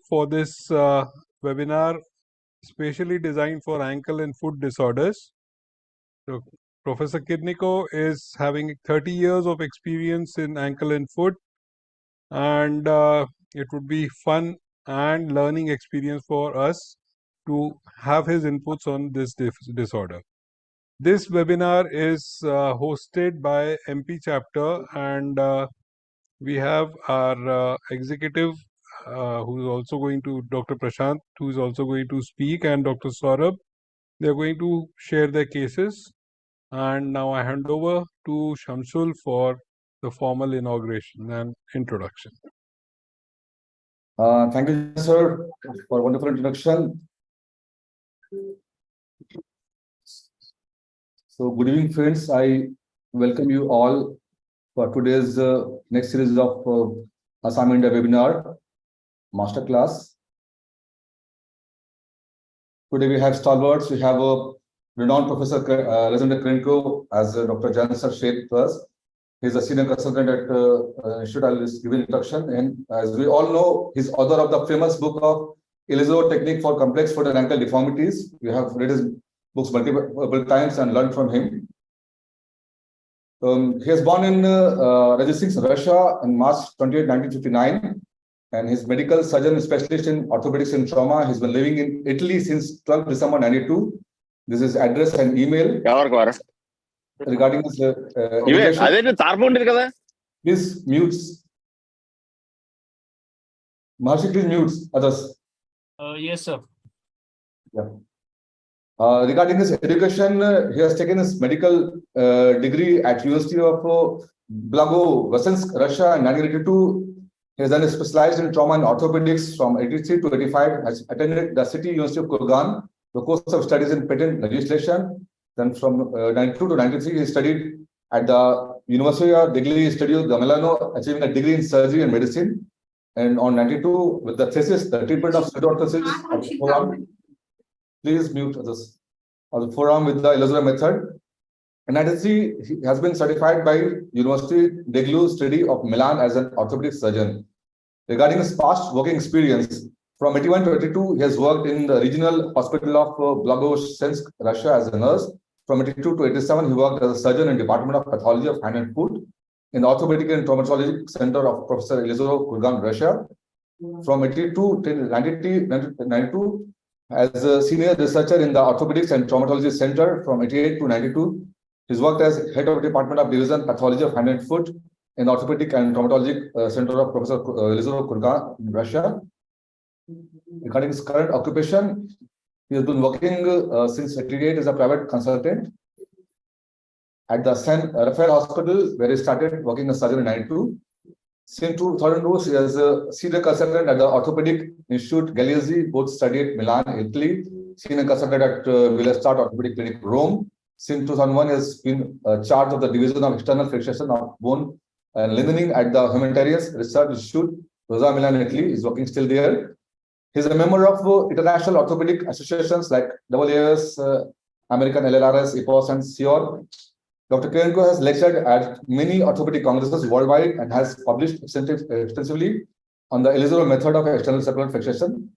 for this webinar specially designed for ankle and foot disorders. So Professor Kirniko is having 30 years of experience in ankle and foot, and it would be fun and learning experience for us to have his inputs on this disorder. This webinar is hosted by MP chapter, and we have our executive who is also going to, Dr. Prashant, who is also going to speak, and Dr. Saurabh. They are going to share their cases. And now I hand over to Shamsul for the formal inauguration and introduction. Thank you, sir, for a wonderful introduction. So, good evening, friends. I welcome you all for today's next series of Asami India webinar masterclass. Today we have stalwarts. We have a renowned Professor Alexander Krenko, as Dr. Jan sir shared with us. He's a senior consultant at Institute. I'll just give an introduction. And as we all know, he's author of the famous book of Elizabeth Technique for Complex Foot and Ankle Deformities. We have read his books multiple times and learned from him. He was born in Rajasthan, Russia on March 28, 1959. And his medical surgeon specialist in orthopedics and trauma. He's been living in Italy since 12 December 92. This is address and email. Regarding his education. Please mutes. Maharshi, please mutes others. Yes, sir. Yeah. Regarding his education, he has taken his medical degree at University of Blagovesensk, Russia in 1982. He has then specialized in trauma and orthopedics from 83 to 85. Has attended the City University of Kurgan, the course of studies in patent legislation. Then from 92 to 93, he studied at the Universidad degli Studi de Milano, achieving a degree in surgery and medicine. And on 92, with the thesis, the treatment of pseudoarthrosis of the forearm. Please mute this. Of the forearm with the Elizabeth method. In 93, he has been certified by University degli Studi of Milan as an orthopedic surgeon. Regarding his past working experience, from 81 to 82, he has worked in the regional hospital of Blagovesensk, Russia as a nurse. From 82 to 87, he worked as a surgeon in Department of Pathology of Hand and Foot in the Orthopedic and Traumatology Center of Professor Elizarov, Kurgan, Russia. From 82 to 92, as a senior researcher in the Orthopedics and Traumatology Center from 88 to 92. He's worked as head of Department of Division Pathology of Hand and Foot in the Orthopedic and Traumatology Center of Professor Elizarov, Kurgan, Russia. Regarding his current occupation, he has been working since 88 as a private consultant at the San Rafael Hospital, where he started working as a surgeon in 92. Since 2002, he is a senior consultant at the Orthopedic Institute Galeazzi, both studied at Milan, Italy. Senior consultant at Villestat Orthopedic Clinic, Rome. Since 2001, he has been charge of the Division of External Fixation of Bone and Lengthening at the Humanitarian Research Institute, Rosa, Milan, Italy. He is working still there. He is a member of international orthopedic associations like AAS, American LLRS, EPOS, and CIOR. Dr. Krenko has lectured at many orthopedic congresses worldwide and has published extensively on the Elizarov method of external circular fixation.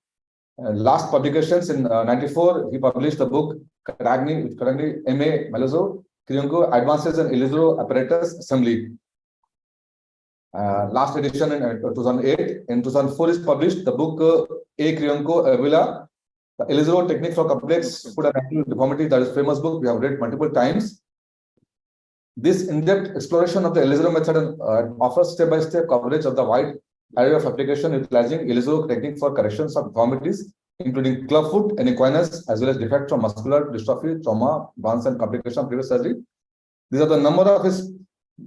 Last publications in 94, he published the book Karagny M.A. Melozzo, Krenko Advances in Elizarov Apparatus Assembly. Last edition in 2008. In 2004, is published the book A. Krenko Avila, the Elizarov Technique for Complex Foot and Ankle Deformity. That is a famous book we have read multiple times. This in-depth exploration of the Elizarov method offers step-by-step coverage of the wide array of application utilizing Elizarov technique for corrections of deformities, including club foot and equinus, as well as defects from muscular dystrophy, trauma, burns, and complications of previous surgery. These are the number of his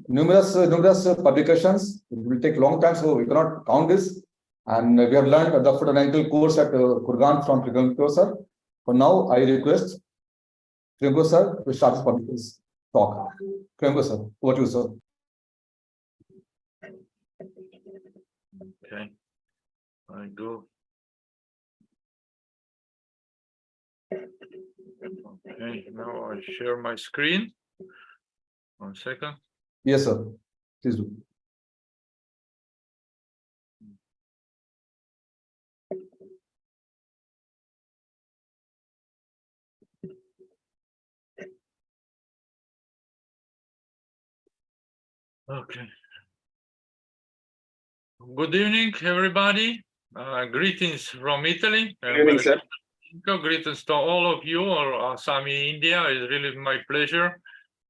numerous publications. It will take long time, so we cannot count this. And we have learned the foot and ankle course at Kurgan from Krenko sir. For now, I request Krenko sir to start his talk. Krenko sir, over to you, sir. Okay, I go. Okay, now I share my screen. 1 second. Yes, sir. Please do. Okay. Good evening, everybody. Greetings from Italy. Good evening, sir. Greetings to all of you, or Asami, India. It's really my pleasure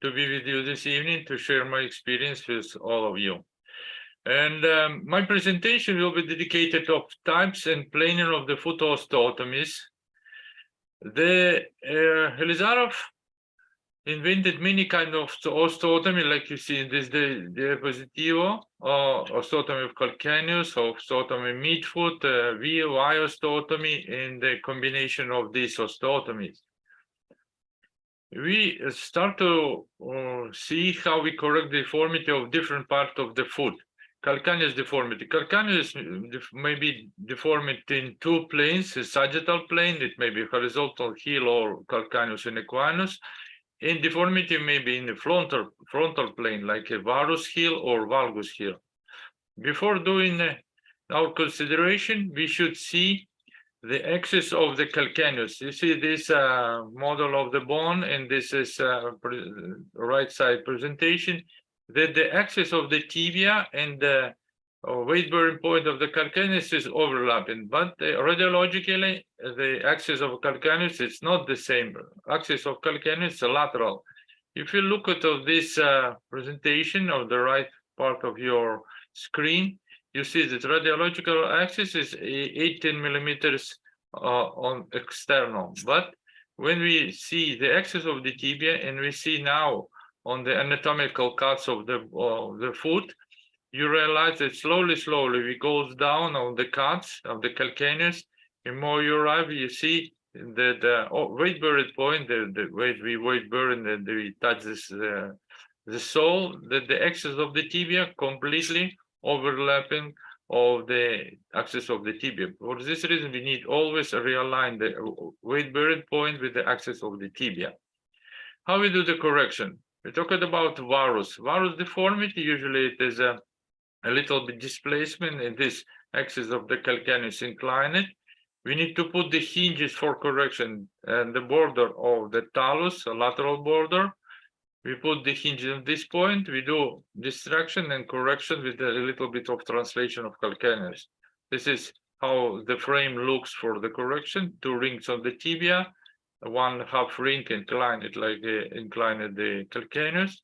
to be with you this evening to share my experience with all of you. And my presentation will be dedicated to types and planar of the foot osteotomies. The Elizarov invented many kinds of osteotomy, like you see in this diapositivo, osteotomy of calcaneus, osteotomy midfoot, VY osteotomy, and the combination of these osteotomies. We start to see how we correct the deformity of different parts of the foot. Calcaneus deformity. Calcaneus may be deformed in two planes, a sagittal plane, it may be horizontal heel or calcaneus and equinus. And deformity may be in the frontal plane, like a varus heel or valgus heel. Before doing our consideration, we should see the axis of the calcaneus. You see this model of the bone, and this is right side presentation, that the axis of the tibia and the weight bearing point of the calcaneus is overlapping, but radiologically, the axis of calcaneus is not the same. Axis of calcaneus is lateral. If you look at this presentation of the right part of your screen, you see that radiological axis is 18 millimeters on external. But when we see the axis of the tibia, and we see now on the anatomical cuts of the foot, you realize that slowly we goes down on the cuts of the calcaneus. The more you arrive, you see that the weight bearing point, the weight bearing, that we touch this the sole, that the axis of the tibia completely overlapping of the axis of the tibia. For this reason, we need always realign the weight bearing point with the axis of the tibia. How we do the correction? We talked about varus. Varus deformity, usually it is a little bit displacement in this axis of the calcaneus inclined. We need to put the hinges for correction and the border of the talus, a lateral border. We put the hinges at this point. We do distraction and correction with a little bit of translation of calcaneus. This is how the frame looks for the correction. 2 rings on the tibia, 1/2 ring inclined, like inclined the calcaneus.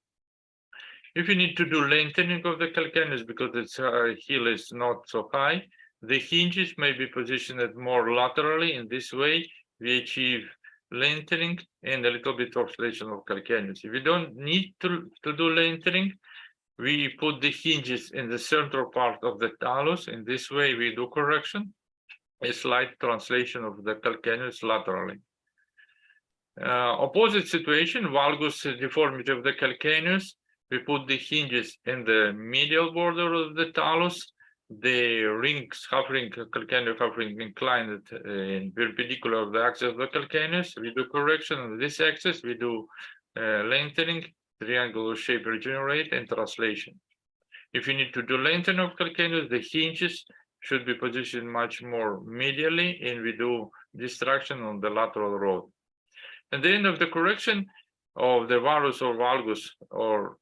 If you need to do lengthening of the calcaneus because its heel is not so high, the hinges may be positioned more laterally. In this way, we achieve lengthening and a little bit of translation of calcaneus. If we don't need to do lengthening, we put the hinges in the central part of the talus. In this way, we do correction, a slight translation of the calcaneus laterally. Opposite situation, valgus deformity of the calcaneus. We put the hinges in the medial border of the talus, the rings, half ring, calcaneus half ring inclined in perpendicular of the axis of the calcaneus. We do correction on this axis. We do lengthening, triangular shape regenerate, and translation. If you need to do lengthening of calcaneus, the hinges should be positioned much more medially, and we do distraction on the lateral rod. At the end of the correction of the varus or valgus, or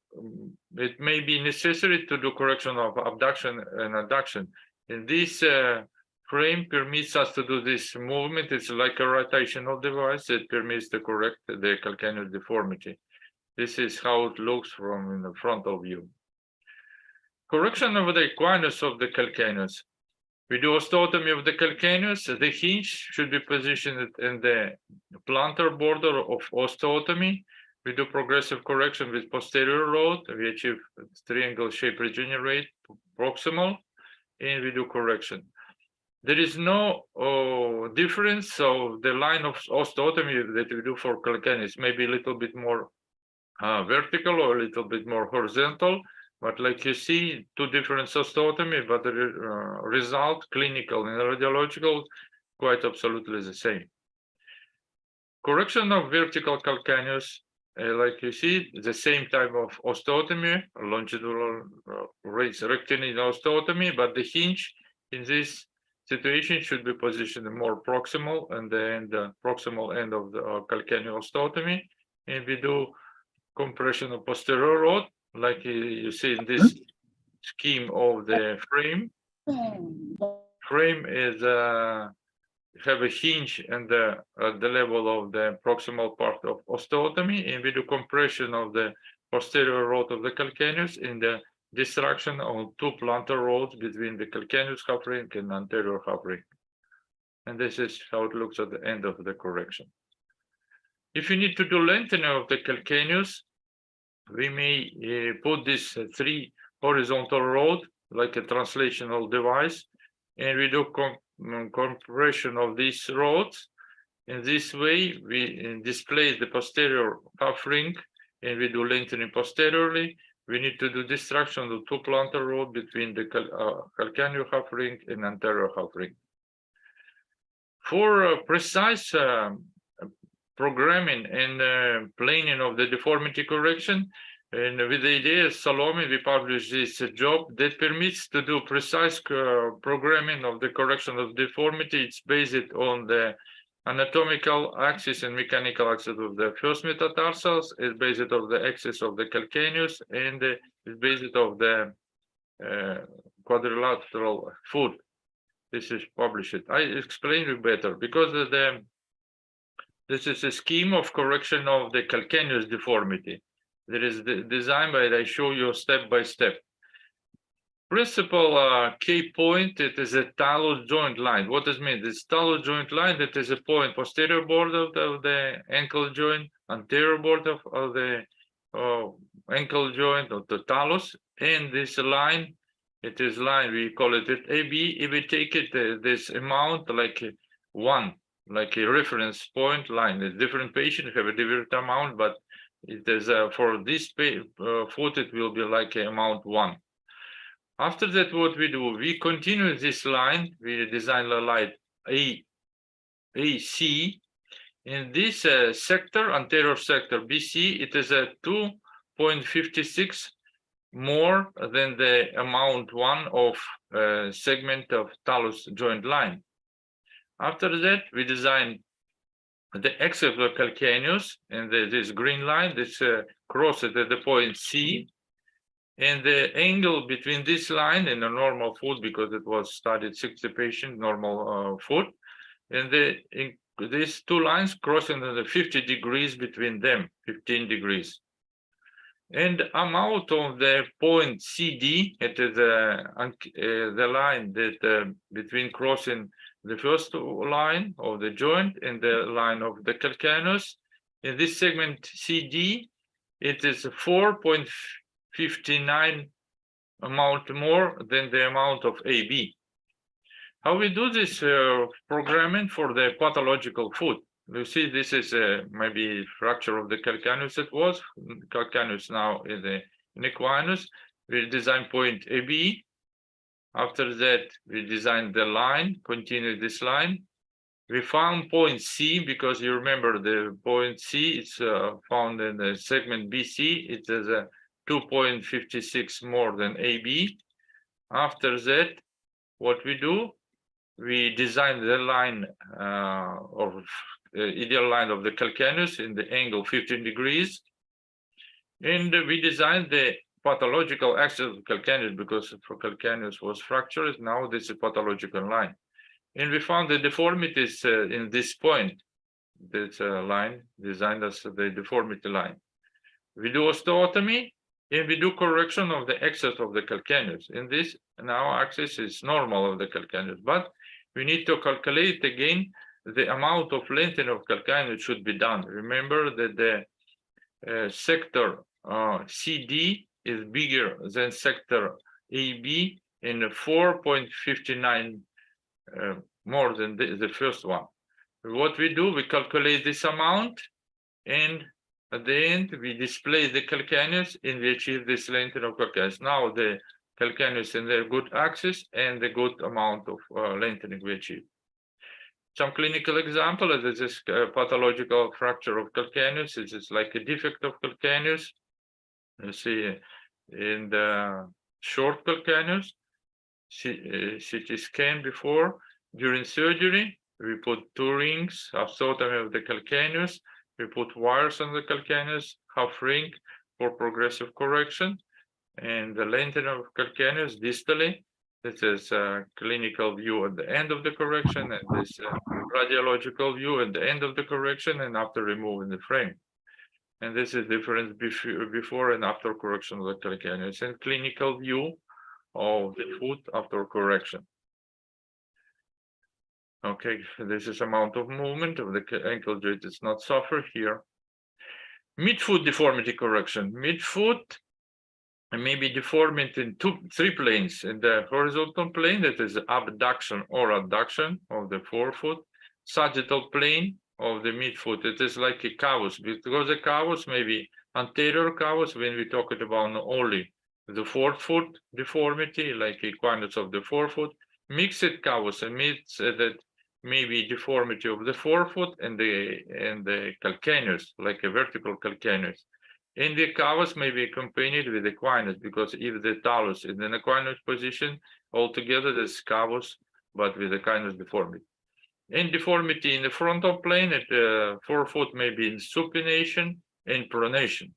it may be necessary to do correction of abduction and adduction. And this frame permits us to do this movement. It's like a rotational device that permits to correct the calcaneus deformity. This is how it looks from in the frontal view. Correction of the equinus of the calcaneus. We do osteotomy of the calcaneus. The hinge should be positioned in the plantar border of osteotomy. We do progressive correction with posterior rod. We achieve triangle shape regenerate proximal, and we do correction. There is no difference. So the line of osteotomy that we do for calcaneus may be a little bit more vertical or a little bit more horizontal. But like you see, 2 different osteotomy, but the result, clinical and radiological, quite absolutely the same. Correction of vertical calcaneus, like you see, the same type of osteotomy, longitudinal rectilinear osteotomy, but the hinge in this situation should be positioned more proximal and the proximal end of the calcaneal osteotomy. And we do compression of posterior rod. like you see in this scheme of the frame. Frame is have a hinge and at the level of the proximal part of osteotomy, and we do compression of the posterior rod of the calcaneus in the destruction of two plantar rods between the calcaneus half ring and anterior half ring. And this is how it looks at the end of the correction. If you need to do lengthening of the calcaneus, we may put this three horizontal rod like a translational device, and we do compression of these rods. In this way, we displace the posterior half ring, and we do lengthening posteriorly. We need to do destruction of two plantar rod between the calcaneal half ring and anterior half ring. For precise programming and planning of the deformity correction, and with the idea, Salome, we published this job that permits to do precise programming of the correction of deformity. It's based on the anatomical axis and mechanical axis of the first metatarsals. It's based on the axis of the calcaneus, and it's based on the quadrilateral foot. This is published. I explain it better because this is a scheme of correction of the calcaneus deformity. There is the design, but I show you step by step. Principal key point, it is a talus joint line. What does it mean? This talus joint line, that is a point posterior border of the ankle joint, anterior border of the ankle joint of the talus, and this line, it is line, we call it AB. If we take it this amount like one, like a reference point line, a different patient have a different amount, but it is for this foot, it will be like amount one. After that, what we do, we continue this line, we design the line AC. In this sector, anterior sector BC, it is a 2.56 more than the amount one of segment of talus joint line. After that, we design the axis of the calcaneus, and this green line, this crosses at the point C, and the angle between this line and the normal foot, because it was studied 60 patient normal foot, and these two lines crossing the 50 degrees between them, 15 degrees. And amount of the point CD, it is the line that between crossing the first line of the joint and the line of the calcaneus. In this segment CD, it is 4.59 amount more than the amount of AB. How we do this programming for the pathological foot? You see, this is maybe fracture of the calcaneus. It was calcaneus now in the equinus. We design point AB. After that, we design the line, continue this line. We found point C, because you remember the point C is found in the segment BC. It is 2.56 more than AB. After that, what we do, we design the line of ideal line of the calcaneus in the angle 15 degrees. And we design the pathological axis of calcaneus, because for calcaneus was fractured. Now this is a pathological line. And we found the deformities in this point. This line designed as the deformity line. We do osteotomy, and we do correction of the axis of the calcaneus. In this, now axis is normal of the calcaneus, but we need to calculate again the amount of lengthening of calcaneus should be done. Remember that the sector CD is bigger than sector AB in 4.59 more than the first one. What we do, we calculate this amount, and at the end, we display the calcaneus, and we achieve this lengthening of calcaneus. Now the calcaneus in the good axis and the good amount of lengthening we achieve. Some clinical example is this pathological fracture of calcaneus. It is like a defect of calcaneus. You see in the short calcaneus, CT scan before. During surgery, we put two rings, osteotomy of the calcaneus. We put wires on the calcaneus, half ring. for progressive correction, and the lengthening of calcaneus distally. This is a clinical view at the end of the correction, and this radiological view at the end of the correction and after removing the frame. And this is difference before and after correction of the calcaneus, and clinical view of the foot after correction. Okay, this is amount of movement of the ankle joint is not suffer here. Midfoot deformity correction. Midfoot may be deformed in three planes. In the horizontal plane, that is abduction or adduction of the forefoot. Sagittal plane of the midfoot, it is like a cavus, because the cavus may be anterior cavus when we talk about only the forefoot deformity, like equinus of the forefoot. Mixed cavus means that maybe deformity of the forefoot and the calcaneus, like a vertical calcaneus. And the cavus may be accompanied with equinus, because if the talus is in an equinus position, altogether there's cavus, but with equinus deformity. And deformity in the frontal plane at the forefoot may be in supination and pronation.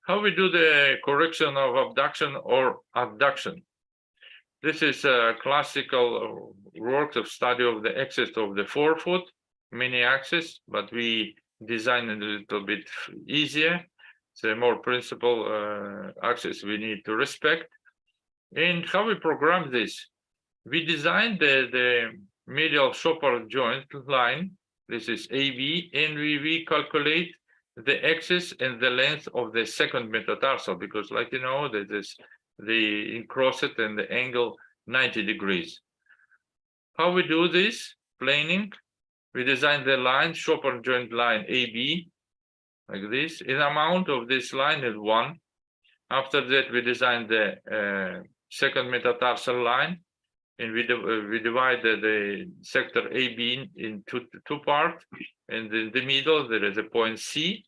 How we do the correction of abduction or adduction? This is a classical work of study of the axis of the forefoot, many axes, but we design it a little bit easier. It's a more principal axis we need to respect. And how we program this? We designed the medial shopper joint line. This is AB, and we calculate the axis and the length of the second metatarsal, because, like you know, that is the cross it and the angle 90 degrees. How we do this planing? We design the line, shopper joint line AB, like this. In amount of this line is 1. After that, we design the second metatarsal line, and we divide the sector AB in two parts, and in the middle there is a point C,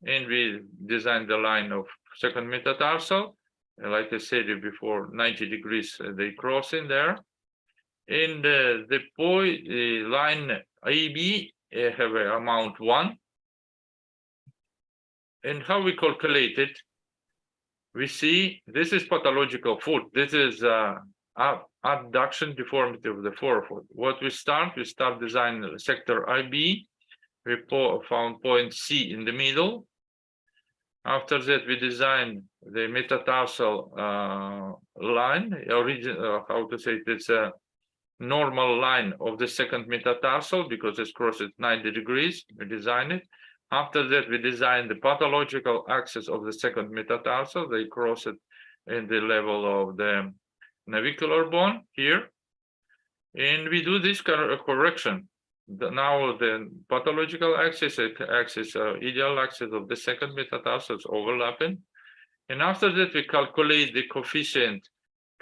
and we design the line of second metatarsal. And like I said before, 90 degrees they cross in there, and the point line AB have a amount 1. And how we calculate it? We see this is pathological foot. This is abduction deformity of the forefoot. What we start designing sector IB. We found point C in the middle. After that, we design the metatarsal line. How to say it? It's a normal line of the second metatarsal, because it's crossed at 90 degrees. We design it. After that, we design the pathological axis of the second metatarsal. They cross it in the level of the navicular bone here, and we do this correction. Now the pathological axis, ideal axis of the second metatarsal is overlapping, and after that we calculate the coefficient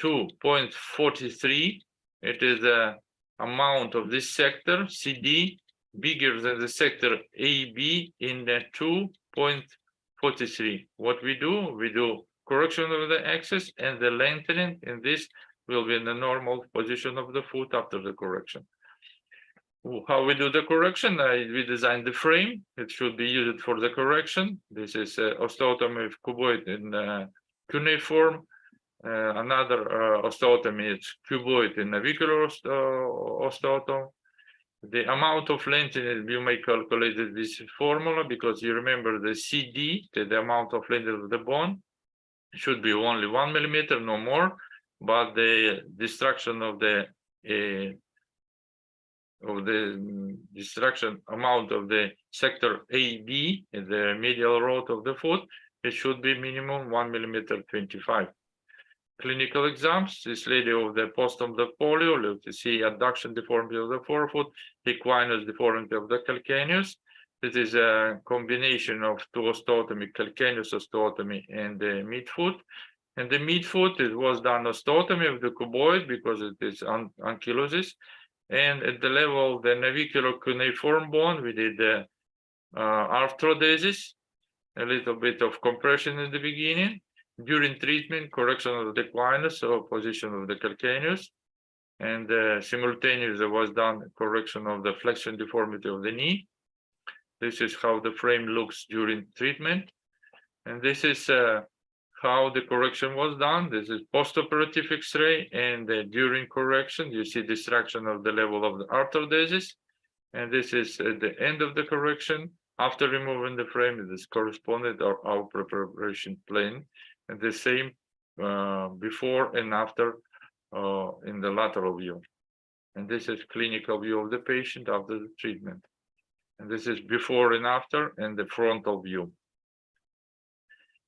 2.43. It is the amount of this sector CD bigger than the sector AB in the 2.43. What we do correction of the axis and the lengthening, and this will be in the normal position of the foot after the correction. How we do the correction? We design the frame. It should be used for the correction. This is osteotomy of cuboid in cuneiform. Another osteotomy is cuboid in navicular osteotomy. The amount of lengthening, you may calculate it with this formula, because you remember the CD, the amount of lengthening of the bone, should be only 1 millimeter, no more. But the destruction of the destruction amount of the sector AB in the medial root of the foot, it should be minimum 1 millimeter 25. Clinical exams, this lady of the post-op polio, let's see adduction deformity of the forefoot, equinus deformity of the calcaneus. This is a combination of two osteotomy, calcaneus osteotomy and the midfoot. And the midfoot, it was done osteotomy of the cuboid because it is ankylosis. And at the level of the navicular cuneiform bone, we did the arthrodesis, a little bit of compression in the beginning. During treatment, correction of the equinus or position of the calcaneus, and simultaneously was done correction of the flexion deformity of the knee. This is how the frame looks during treatment. And this is how the correction was done. This is post-operative X-ray, and during correction, you see destruction of the level of the arthrodesis. And this is at the end of the correction. After removing the frame, this corresponded our preparation plane, and the same before and after in the lateral view. And this is clinical view of the patient after the treatment. And this is before and after, and the frontal view.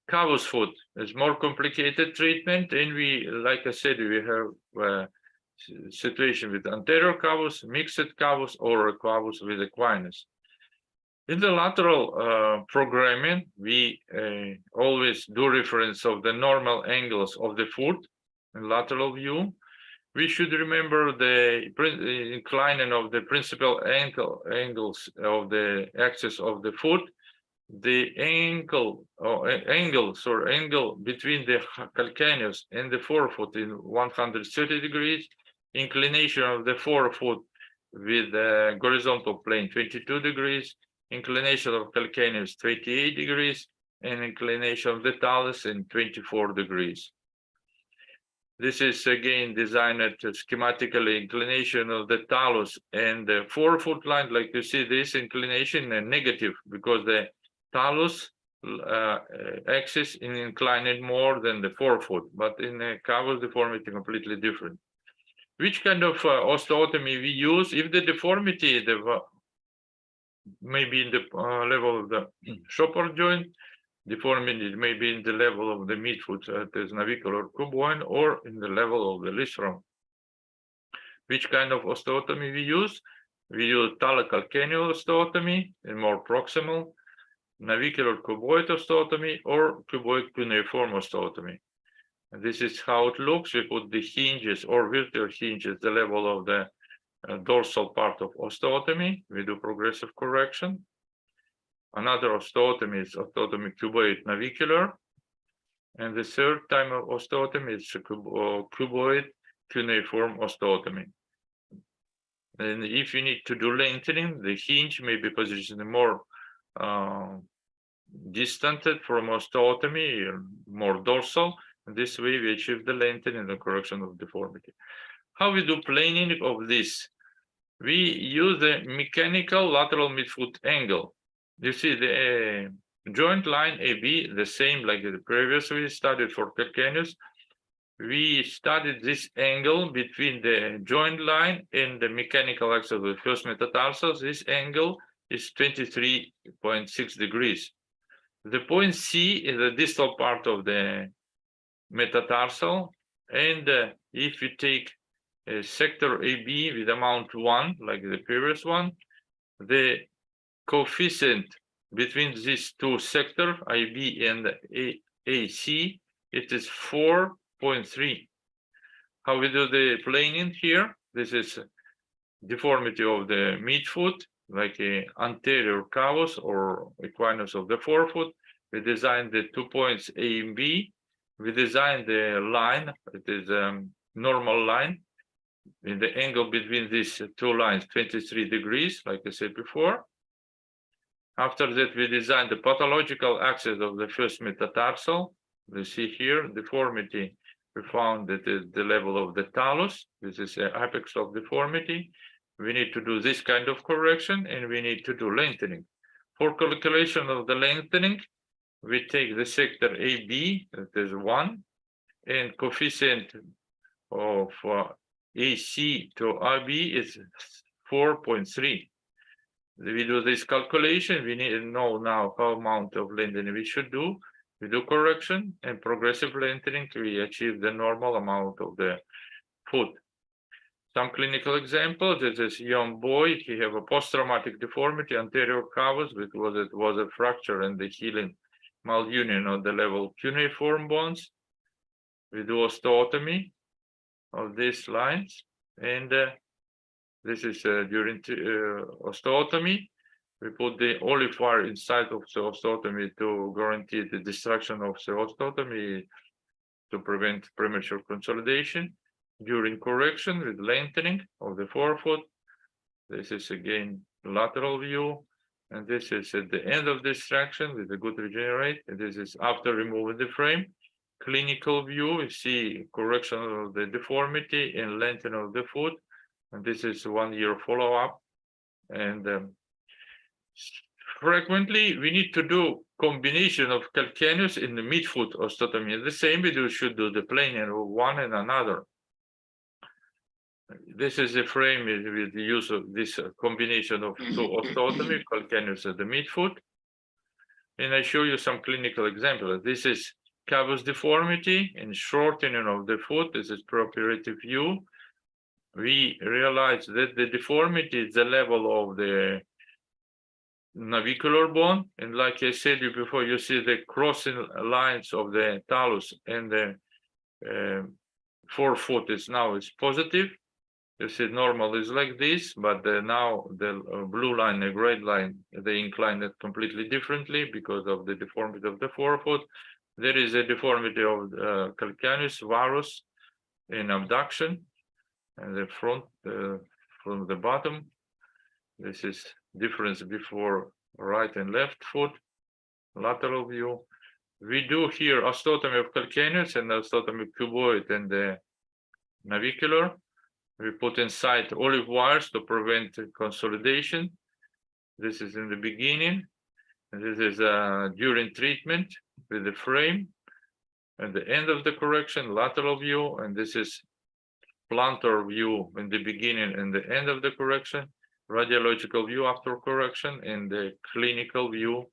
Cavus foot is more complicated treatment, and we, like I said, we have situation with anterior cavus, mixed cavus, or a cavus with equinus. In the lateral programming, we always do reference of the normal angles of the foot in lateral view. We should remember the inclining of the principal angles of the axis of the foot, the angle between the calcaneus and the forefoot in 130 degrees, inclination of the forefoot with the horizontal plane 22 degrees, inclination of calcaneus 28 degrees, and inclination of the talus in 24 degrees. This is again designed to schematically inclination of the talus and the forefoot line. Like you see this inclination and negative because the talus axis is inclined more than the forefoot, but in a cavus deformity completely different. Which kind of osteotomy we use? If the deformity maybe in the level of the shopper joint, deformity may be in the level of the midfoot, as navicular cuboid, or in the level of the lisfram. Which kind of osteotomy we use? We use talocalcaneal osteotomy, and more proximal, navicular cuboid osteotomy, or cuboid cuneiform osteotomy. And this is how it looks. We put the hinges or virtual hinges, the level of the dorsal part of osteotomy. We do progressive correction. Another osteotomy is osteotomy cuboid navicular. And the third type of osteotomy is cuboid cuneiform osteotomy. And if you need to do lengthening, the hinge may be positioned more distanted from osteotomy, more dorsal. And this way we achieve the lengthening and the correction of deformity. How we do planing of this? We use the mechanical lateral midfoot angle. You see the joint line AB, the same like the previous we studied for calcaneus. We studied this angle between the joint line and the mechanical axis of the first metatarsal. This angle is 23.6 degrees. The point C is the distal part of the metatarsal, and if you take a sector AB with amount 1, like the previous one, the coefficient between these two sectors, IB and AC, it is 4.3. How we do the planing here? This is deformity of the midfoot, like a anterior cavus or equinus of the forefoot. We designed the 2 points A and B. We designed the line, it is a normal line, in the angle between these two lines, 23 degrees, like I said before. After that, we designed the pathological axis of the first metatarsal. You see here, deformity, we found that at the level of the talus. This is the apex of deformity. We need to do this kind of correction, and we need to do lengthening. For calculation of the lengthening, we take the sector AB, that is 1, and coefficient of AC to AB is 4.3. We do this calculation. We need to know now how amount of lengthening we should do. We do correction and progressive lengthening. We achieve the normal amount of the foot. Some clinical examples. This is young boy. He have a post-traumatic deformity, anterior cavus, because it was a fracture and the healing malunion on the level cuneiform bones. We do osteotomy of these lines, and this is during osteotomy. We put the olive wire inside of the osteotomy to guarantee the destruction of the osteotomy to prevent premature consolidation. During correction with lengthening of the forefoot, this is again lateral view. And this is at the end of the extraction with a good regenerate. And this is after removing the frame. Clinical view, you see correction of the deformity and lengthening of the foot. And this is 1 year follow-up. And frequently, we need to do combination of calcaneus in the midfoot osteotomy. The same we should do the planar of one and another. This is a frame with the use of this combination of two osteotomy, calcaneus at the midfoot. And I show you some clinical examples. This is cavus deformity and shortening of the foot. This is preoperative view. We realize that the deformity is the level of the navicular bone. And like I said you before, you see the crossing lines of the talus and the forefoot is positive. You see normal is like this, but now the blue line, the gray line, they incline it completely differently because of the deformity of the forefoot. There is a deformity of the calcaneus, varus in abduction, and the front from the bottom. This is difference before right and left foot, lateral view. We do here osteotomy of calcaneus and osteotomy cuboid and the navicular. We put inside olive wires to prevent consolidation. This is in the beginning. And this is during treatment with the frame. At the end of the correction, lateral view. And this is plantar view in the beginning and the end of the correction. Radiological view after correction, and the clinical view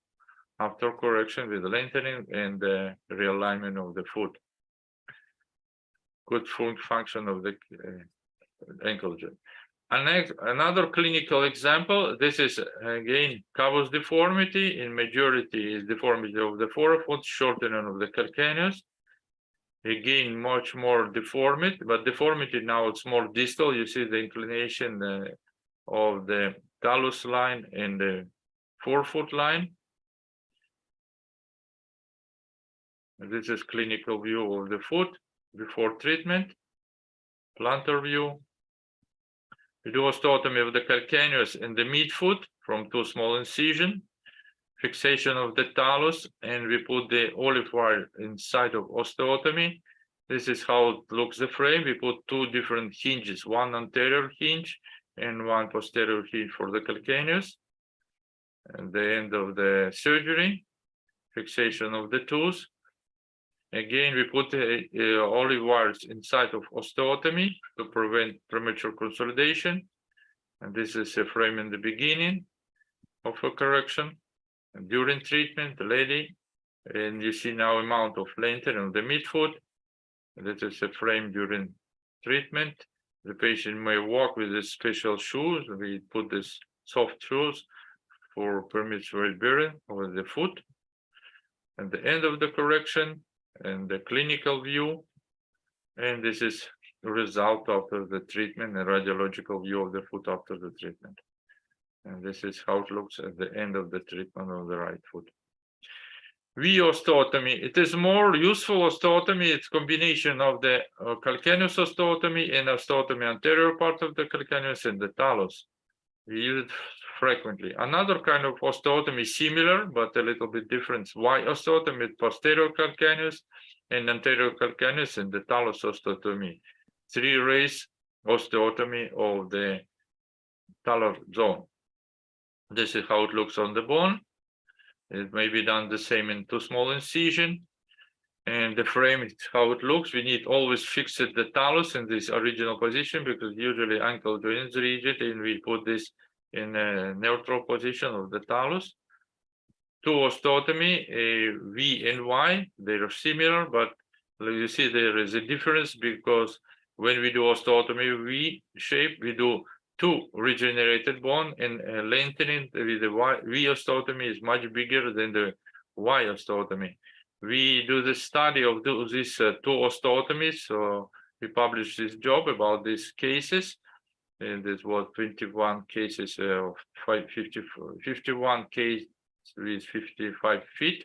after correction with lengthening and the realignment of the foot. Good function of the ankle joint. Another clinical example, this is again cavus deformity. In majority is deformity of the forefoot, shortening of the calcaneus. Again, much more deformity, but deformity now it's more distal. You see the inclination of the talus line and the forefoot line. And this is clinical view of the foot before treatment. Plantar view. We do osteotomy of the calcaneus and the midfoot from two small incision. Fixation of the talus, and we put the olive wire inside of osteotomy. This is how it looks the frame. We put two different hinges, one anterior hinge and one posterior hinge for the calcaneus. At the end of the surgery, fixation of the tooth. Again, we put olive wires inside of osteotomy to prevent premature consolidation. And this is a frame in the beginning of a correction. And during treatment, the lady, and you see now amount of lengthening of the midfoot. This is a frame during treatment. The patient may walk with these special shoes. We put this soft shoes for permits weight bearing over the foot. At the end of the correction and the clinical view. And this is the result after the treatment and radiological view of the foot after the treatment. And this is how it looks at the end of the treatment of the right foot. V osteotomy, it is more useful osteotomy. It's combination of the calcaneus osteotomy and osteotomy anterior part of the calcaneus and the talus. We use it frequently. Another kind of osteotomy similar, but a little bit different. Y osteotomy, posterior calcaneus and anterior calcaneus and the talus osteotomy. 3-rays osteotomy of the talar zone. This is how it looks on the bone. It may be done the same in two small incision. And the frame is how it looks. We need always fix the talus in this original position because usually ankle joint is rigid, and we put this in a neutral position of the talus. Two osteotomy, V and Y, they are similar, but you see there is a difference because when we do osteotomy V shape, we do two regenerated bone, and lengthening with the V osteotomy is much bigger than the Y osteotomy. We do the study of these two osteotomies, so we published this job about these cases, and this was 21 cases of 51 cases with 55 feet.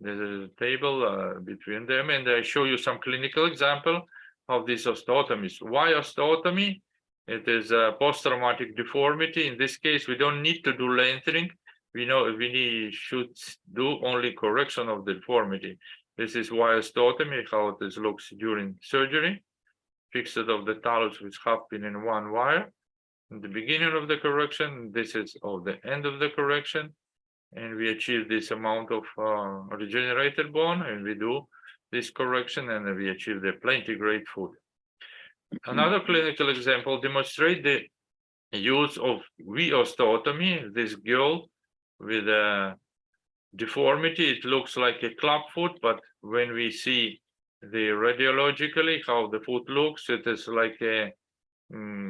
There's a table between them, and I show you some clinical example of these osteotomies. Y osteotomy, it is a post-traumatic deformity. In this case, we don't need to do lengthening. we should do only correction of the deformity. This is osteotomy, how it looks during surgery. Fixed of the talus with half pin in one wire. In the beginning of the correction, this is of the end of the correction, and we achieve this amount of regenerated bone, and we do this correction, and we achieve the plantigrade foot. Another clinical example demonstrates the use of osteotomy. This girl with a deformity, it looks like a club foot, but when we see the radiologically how the foot looks, it is like a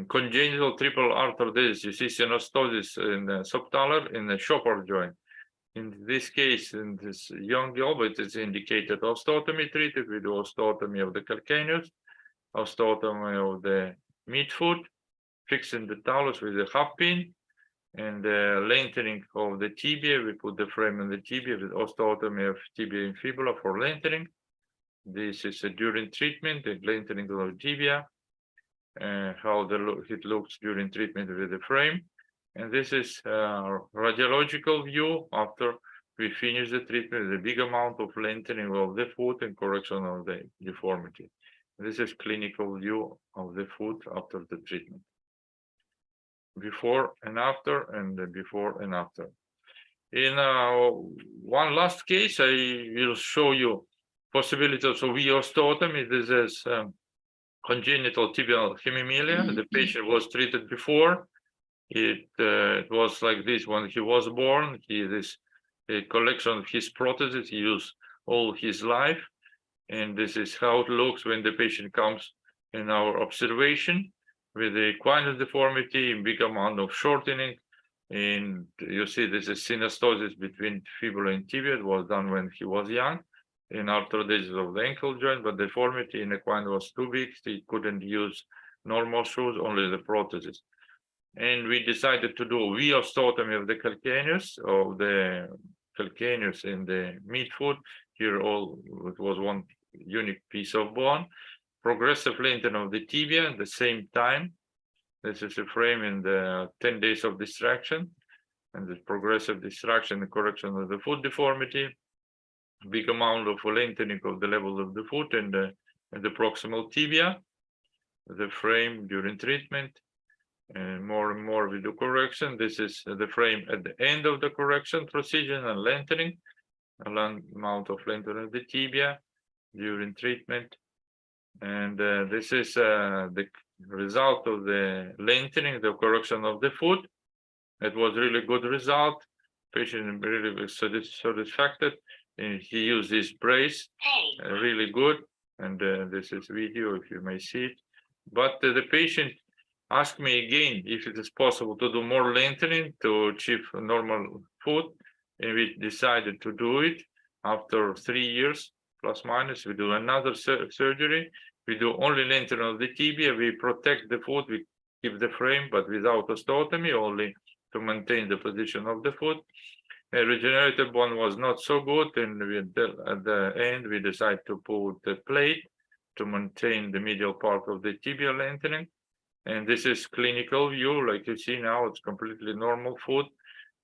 congenital triple arthrodesis. You see synostosis in the subtalar in the shopper joint. In this case, in this young girl, it is indicated osteotomy treated with osteotomy of the calcaneus, osteotomy of the midfoot, fixing the talus with a half pin, and lengthening of the tibia. We put the frame in the tibia with osteotomy of tibia and fibula for lengthening. This is a during treatment, the lengthening of the tibia, how it looks during treatment with the frame. And this is a radiological view after we finish the treatment with a big amount of lengthening of the foot and correction of the deformity. This is clinical view of the foot after the treatment. Before and after, and before and after. In one last case, I will show you possibilities of osteotomy. This is congenital tibial hemimelia. The patient was treated before. It was like this when he was born. This a collection of his prostheses he used all his life, and this is how it looks when the patient comes in our observation with the equine deformity, big amount of shortening, and you see this is synostosis between fibula and tibia. It was done when he was young, in arthrodesis of the ankle joint, but deformity in equine was too big. He couldn't use normal shoes, only the prosthesis. And we decided to do osteotomy of the calcaneus, in the midfoot. Here it was one unique piece of bone. Progressive lengthening of the tibia at the same time. This is a frame in the 10 days of distraction, and the progressive distraction and correction of the foot deformity. Big amount of lengthening of the level of the foot and the proximal tibia. The frame during treatment. And more we do correction. This is the frame at the end of the correction procedure and lengthening. A long amount of lengthening of the tibia during treatment. And this is the result of the lengthening, the correction of the foot. It was really good result. Patient really was satisfied. And he used this brace, really good. And this is video if you may see it. But the patient asked me again if it is possible to do more lengthening to achieve a normal foot, and we decided to do it. After 3 years, plus minus, we do another surgery. We do only lengthening of the tibia. We protect the foot. We keep the frame, but without osteotomy, only to maintain the position of the foot. A regenerated bone was not so good, and at the end, we decided to put the plate to maintain the medial part of the tibia lengthening. And this is clinical view, like you see now, it's completely normal foot.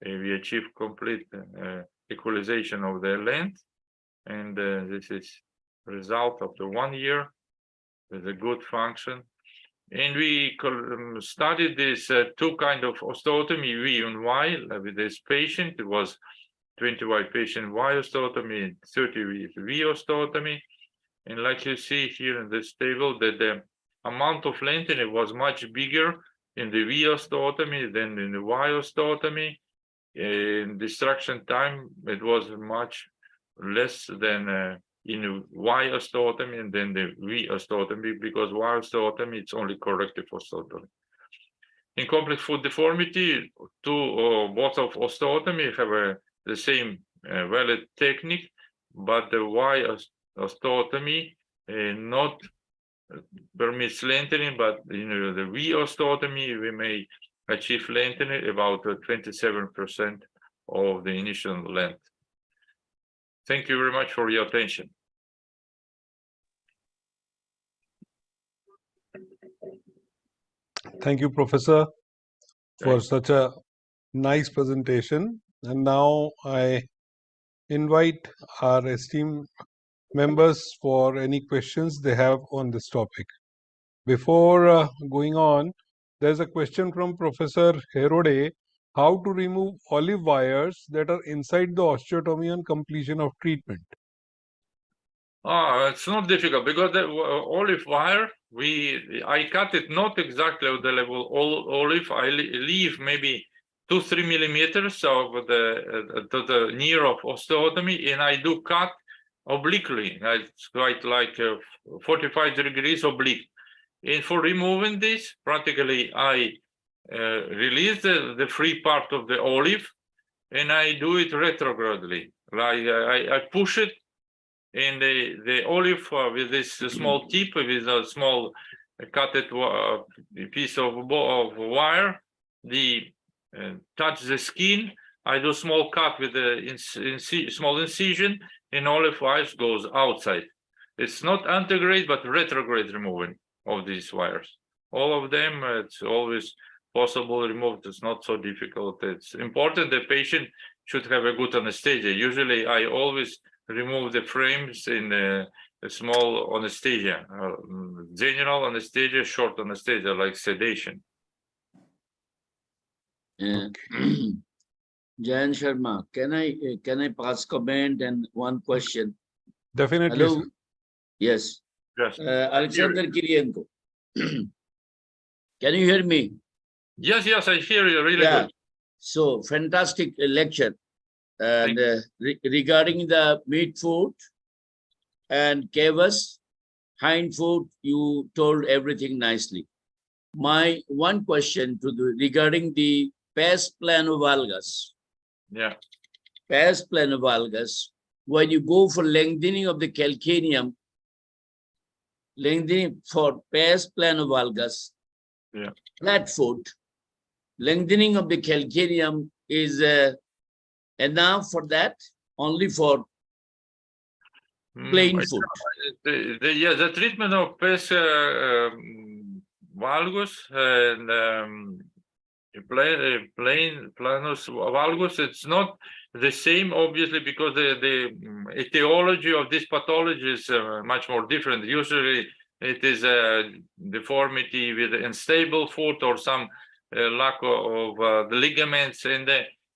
We achieve complete equalization of the length. And this is result after 1 year with a good function. And we studied this two kind of osteotomy, V and Y, with this patient. It was 20Y patient Y osteotomy, 30 V osteotomy. And like you see here in this table, that the amount of lengthening was much bigger in the V osteotomy than in the Y osteotomy. In distraction time, it was much less than in Y osteotomy and then the V osteotomy, because Y osteotomy it's only corrective osteotomy. In complex foot deformity, both of osteotomy have the same valid technique, but the Y osteotomy not permits lengthening, but in the V osteotomy we may achieve lengthening about 27% of the initial length. Thank you very much for your attention. Thank you, Professor, for Thanks. such a nice presentation. And now I invite our esteemed members for any questions they have on this topic. Before going on, there's a question from Professor Herode: how to remove olive wires that are inside the osteotomy on completion of treatment? It's not difficult because the olive wire, I cut it not exactly at the level olive. I leave maybe 2-3 millimeters of to the near of osteotomy, and I do cut obliquely. It's quite like 45 degrees oblique. And for removing this, practically I release the free part of the olive, and I do it retrogradely. Like I push it, and the olive with this small tip, with a small cutted piece of wire, touch the skin. I do small cut with the small incision, and olive wires goes outside. It's not antegrade, but retrograde removing of these wires. All of them, it's always possible removed. It's not so difficult. It's important the patient should have a good anesthesia. Usually, I always remove the frames in a small anesthesia, general anesthesia, short anesthesia, like sedation. Jayan Sharma, can I pass comment and one question? Definitely. Hello. Sir. Yes. Yes. Alexander Kirienko. Can you hear me? Yes, I hear you really Yeah. good. So fantastic lecture. And regarding the meat food and cavus, hind food, you told everything nicely. My one question regarding the pes plano valgus. Yeah. Pes plano valgus, when you go for lengthening of the calcaneum, lengthening for pes plano valgus, Yeah. flat foot, lengthening of the calcaneum is enough for that, only for plain foot. The treatment of pes valgus and plain planus valgus, it's not the same, obviously, because the etiology of this pathology is much more different. Usually, it is a deformity with unstable foot or some lack of the ligaments, and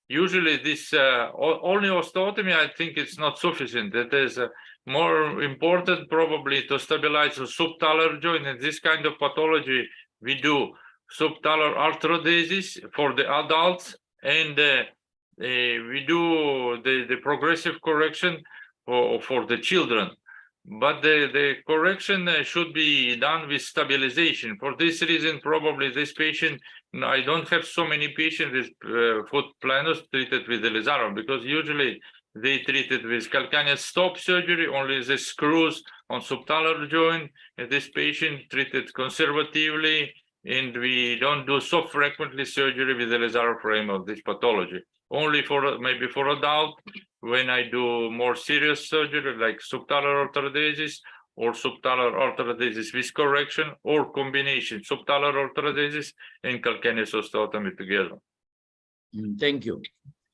usually this only osteotomy, I think it's not sufficient. It is more important probably to stabilize the subtalar joint. And this kind of pathology, we do subtalar arthrodesis for the adults, and we do the progressive correction for the children. But the correction should be done with stabilization. For this reason, probably this patient, I don't have so many patients with foot planus treated with the Elizarov, because usually they treated with calcaneus stop surgery, only the screws on subtalar joint. And this patient treated conservatively, and we don't do so frequently surgery with the Elizarov frame of this pathology. Only for maybe for adult, when I do more serious surgery like subtalar arthrodesis or subtalar arthrodesis with correction or combination subtalar arthrodesis and calcaneus osteotomy together. Thank you.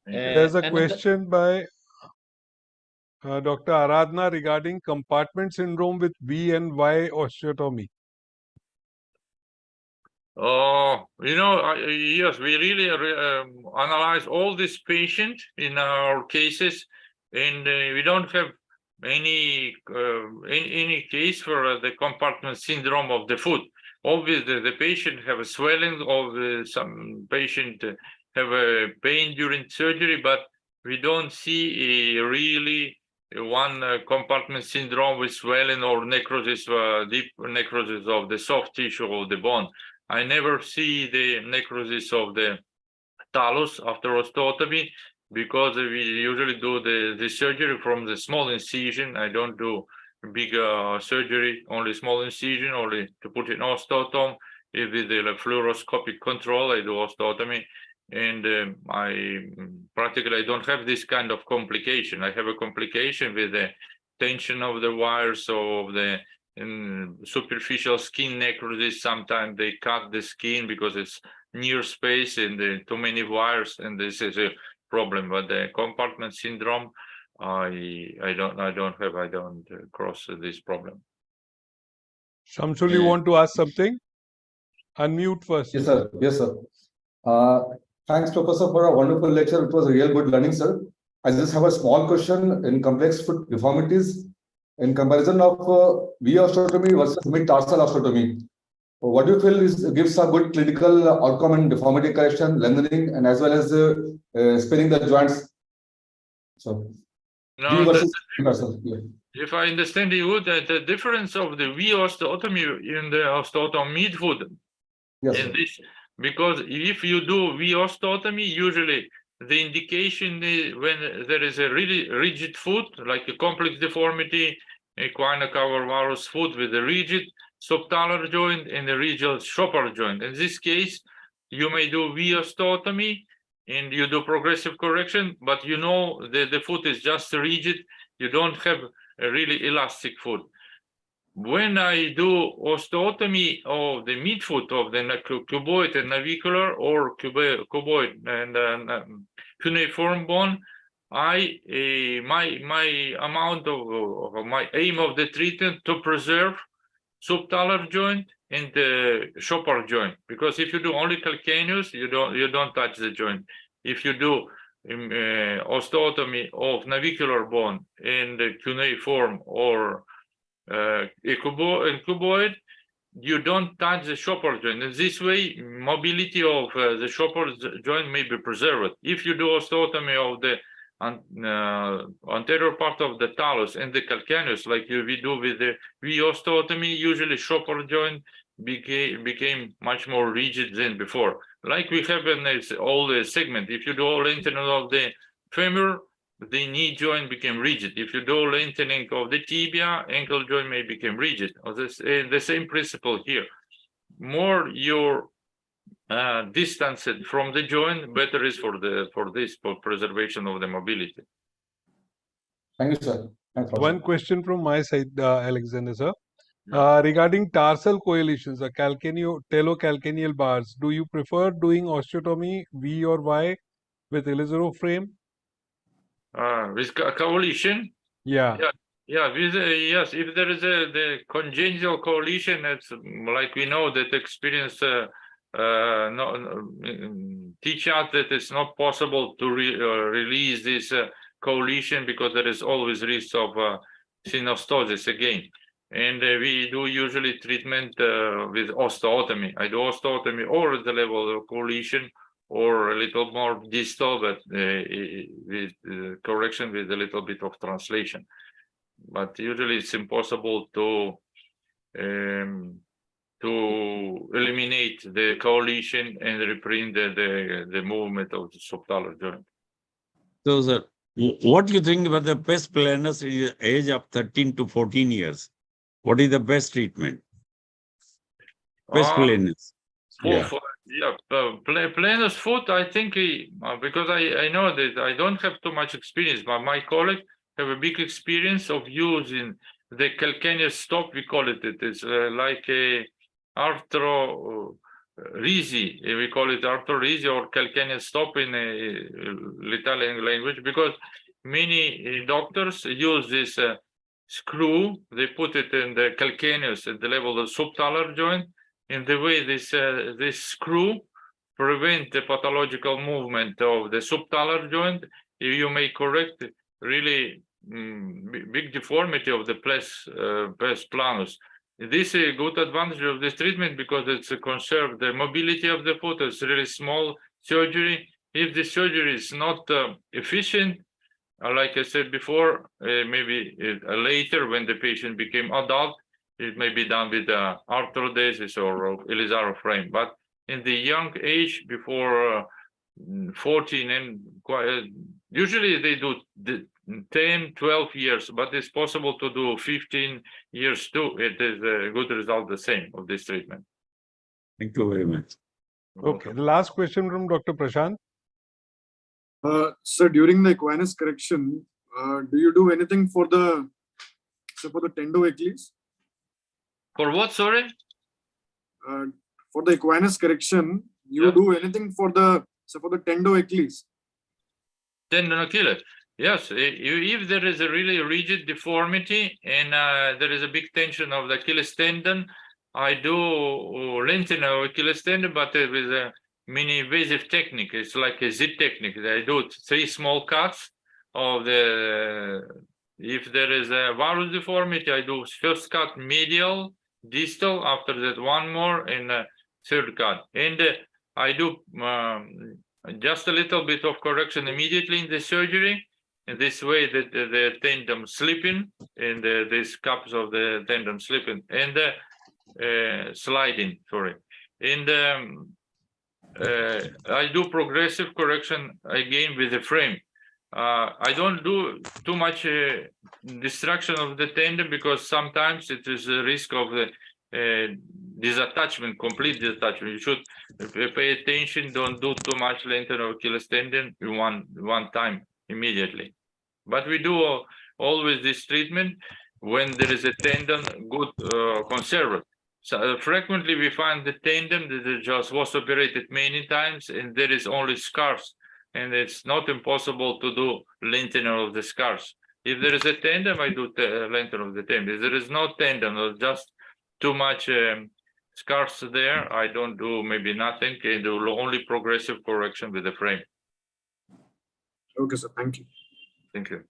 There's a question by Dr. Aradhana regarding compartment syndrome with V and Y osteotomy. Yes, we really analyze all these patients in our cases, and we don't have any case for the compartment syndrome of the foot. Obviously, the patient have a swelling, or some patient have a pain during surgery, but we don't see really one compartment syndrome with swelling or necrosis, deep necrosis of the soft tissue of the bone. I never see the necrosis of the talus after osteotomy, because we usually do the surgery from the small incision. I don't do big surgery, only small incision, only to put in osteotome. If with the fluoroscopic control, I do osteotomy, and I don't have this kind of complication. I have a complication with the tension of the wires, of the superficial skin necrosis. Sometimes they cut the skin because it's near space and too many wires, and this is a problem, but the compartment syndrome, I don't cross this problem. Shamsul, you want to ask something? Unmute first. Yes, sir. Yes, sir. Thanks, Professor, for a wonderful lecture. It was a real good learning, sir. I just have a small question in complex foot deformities. In comparison of V osteotomy versus mid-tarsal osteotomy, what do you feel gives a good clinical outcome in deformity correction, lengthening, and as well as spinning the joints? So, V versus mid-tarsal. Yeah. If I understand you, the difference of the V osteotomy in the osteotomy midfoot, Yes, in this, because if you do V osteotomy, usually the indication is when there is a really rigid foot, like a complex deformity, equine varus foot with a rigid subtalar joint and a rigid shopper joint. In this case, you may do V osteotomy and you do progressive correction, but you know the foot is just rigid. You don't have a really elastic foot. When I do osteotomy of the midfoot of the cuboid and navicular or cuboid and cuneiform bone, my amount of my aim of the treatment to preserve subtalar joint and the shopper joint, because if you do only calcaneus, you don't touch the joint. If you do osteotomy of navicular bone in the cuneiform or cuboid, you don't touch the shopper joint. In this way, mobility of the shopper joint may be preserved. If you do osteotomy of the anterior part of the talus and the calcaneus, like we do with the V osteotomy, usually shopper joint became much more rigid than before. Like we have in all the segment. If you do all lengthening of the femur, the knee joint became rigid. If you do lengthening of the tibia, ankle joint may become rigid. The same principle here. More your distance from the joint, better is for preservation of the mobility. Thank you, sir. Thanks, One question from my side, Alexander, sir. Yeah. Regarding tarsal coalitions, talocalcaneal bars, do you prefer doing osteotomy V or Y with Elizero frame? With coalition, Yeah. yes. If there is the congenital coalition, it's like we know that experience teach us that it's not possible to release this coalition because there is always risk of synostosis again. And we do usually treatment with osteotomy. I do osteotomy or at the level of coalition or a little more distal, but with correction with a little bit of translation. But usually it's impossible to eliminate the coalition and reprint the movement of the subtalar joint. So, sir, what do you think about the best planus in the age of 13 to 14 years? What is the best treatment? Best planus. Planus foot, I think, because I know that I don't have too much experience, but my colleagues have a big experience of using the calcaneus stop, we call it. It is like a arthrorhizi, we call it arthrorhizi or calcaneus stop in Italian language, because many doctors use this screw, they put it in the calcaneus at the level of the subtalar joint. In the way this screw prevent the pathological movement of the subtalar joint, you may correct really big deformity of the pes planus. This is a good advantage of this treatment because it's conserve the mobility of the foot. It's really small surgery. If the surgery is not efficient, like I said before, maybe later when the patient became adult, it may be done with arthrodesis or Elizaro frame. But in the young age, before 14, and usually they do 10, 12 years, but it's possible to do 15 years too. It is a good result, the same of this treatment. Thank you very much. Okay. The last question from Dr. Prashant. So during the equinus correction, do you do anything for the tendo Achilles? For what, sorry? For the equinus correction, you do anything for the tendo Achilles? tendon Achilles. Yes, if there is a really rigid deformity and there is a big tension of the Achilles tendon, I do lengthen of Achilles tendon, but with a mini invasive technique. It's like a Z technique. I do 3 small cuts of the. If there is a varus deformity, I do first cut medial, distal. After that, one more, and third cut. And I do just a little bit of correction immediately in the surgery. And this way that the tendon slipping and these cups of the tendon slipping and sliding, sorry. And I do progressive correction again with the frame. I don't do too much destruction of the tendon because sometimes it is a risk of the disattachment, complete disattachment. You should pay attention, don't do too much lengthening of Achilles tendon in one time immediately. But we do always this treatment when there is a tendon good conserved. So frequently we find the tendon that just was operated many times and there is only scars, and it's not impossible to do lengthening of the scars. If there is a tendon, I do lengthening of the tendon. If there is no tendon or just too much scars there, I don't do maybe nothing, and do only progressive correction with the frame. Okay, sir. Thank you. Thank you.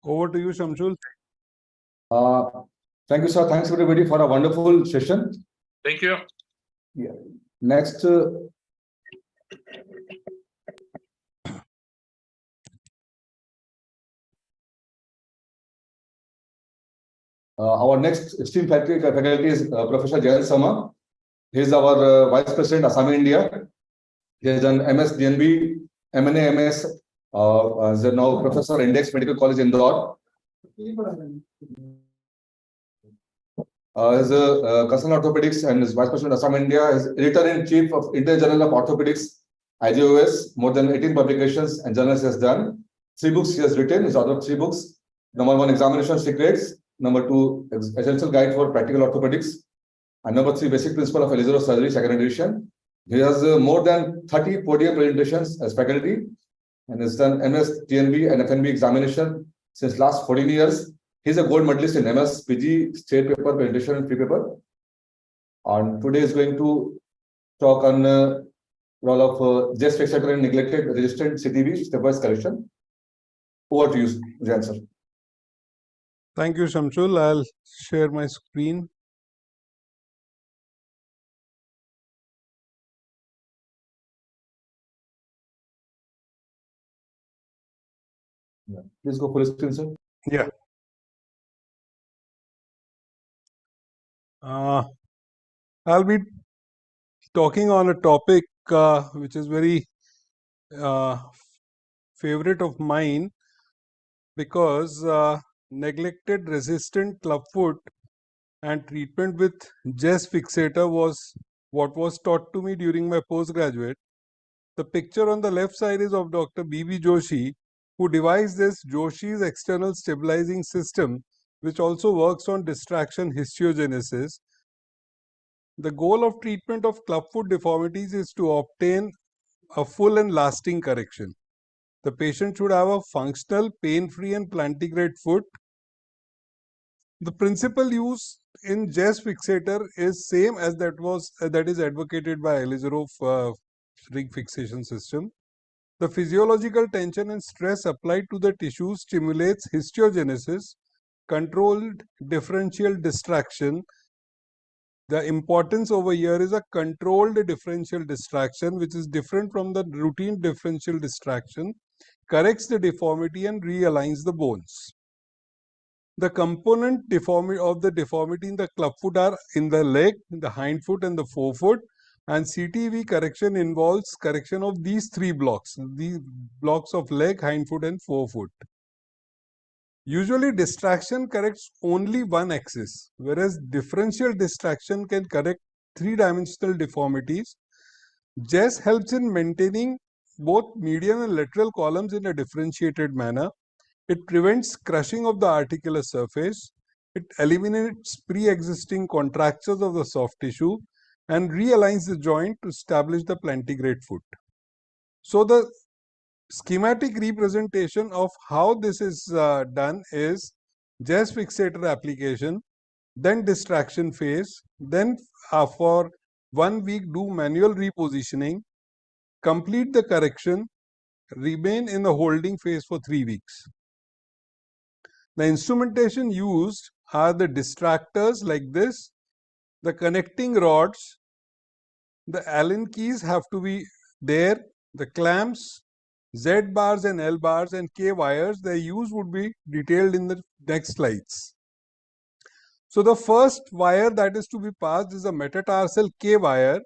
Over to you, Shamsul. Thank you, sir. Thanks everybody for a wonderful session. Thank you. Next, our next esteemed faculty is Professor Jayal Sama. He is our Vice President, Asami, India. He has done MS, DNB, MNA, MS, is now Professor, Index Medical College, Indore. Is a consultant orthopedics and is Vice President, Assam, India. Is Editor-in-Chief of Indian Journal of Orthopedics, IJOS. More than 18 publications and journals he has done. 3 books he has written. He's authored 3 books. Number 1, Examination Secrets. Number 2, Essential Guide for Practical Orthopedics. And number 3, Basic Principle of Elizaro Surgery, second edition. He has more than 30 podium presentations as faculty and has done MS, TNB, and FNB examination since last 14 years. He's a gold medalist in MS, PG, state paper, presentation, and free paper. And today is going to talk on role of just fixator and neglected resistant CTV stepwise correction. Over to you, Jan sir. Thank you, Shamsul. I'll share my screen. Please go full screen, sir. Yeah. I'll be talking on a topic which is very favorite of mine, because neglected resistant clubfoot and treatment with Jess fixator was what was taught to me during my postgraduate. The picture on the left side is of Dr. B.B. Joshi, who devised this Joshi's external stabilizing system, which also works on distraction histiogenesis. The goal of treatment of clubfoot deformities is to obtain a full and lasting correction. The patient should have a functional, pain-free and plantigrade foot. The principal use in Jess fixator is same as that is advocated by Elizarov ring fixation system. The physiological tension and stress applied to the tissue stimulates histiogenesis, controlled differential distraction. The importance over here is a controlled differential distraction, which is different from the routine differential distraction, corrects the deformity and realigns the bones. The component of the deformity in the clubfoot are in the leg, the hind foot and the forefoot, and CTV correction involves correction of these 3 blocks, the blocks of leg, hind foot and forefoot. Usually distraction corrects only one axis, whereas differential distraction can correct 3-dimensional deformities. Jess helps in maintaining both median and lateral columns in a differentiated manner. It prevents crushing of the articular surface. It eliminates pre-existing contractures of the soft tissue and realigns the joint to establish the plantigrade foot. So the schematic representation of how this is done is just fixator application, then distraction phase, then for 1 week do manual repositioning, complete the correction, remain in the holding phase for 3 weeks. The instrumentation used are the distractors like this, the connecting rods, the Allen keys have to be there, the clamps, Z bars and L bars and K wires, their use would be detailed in the next slides. So the first wire that is to be passed is a metatarsal K wire.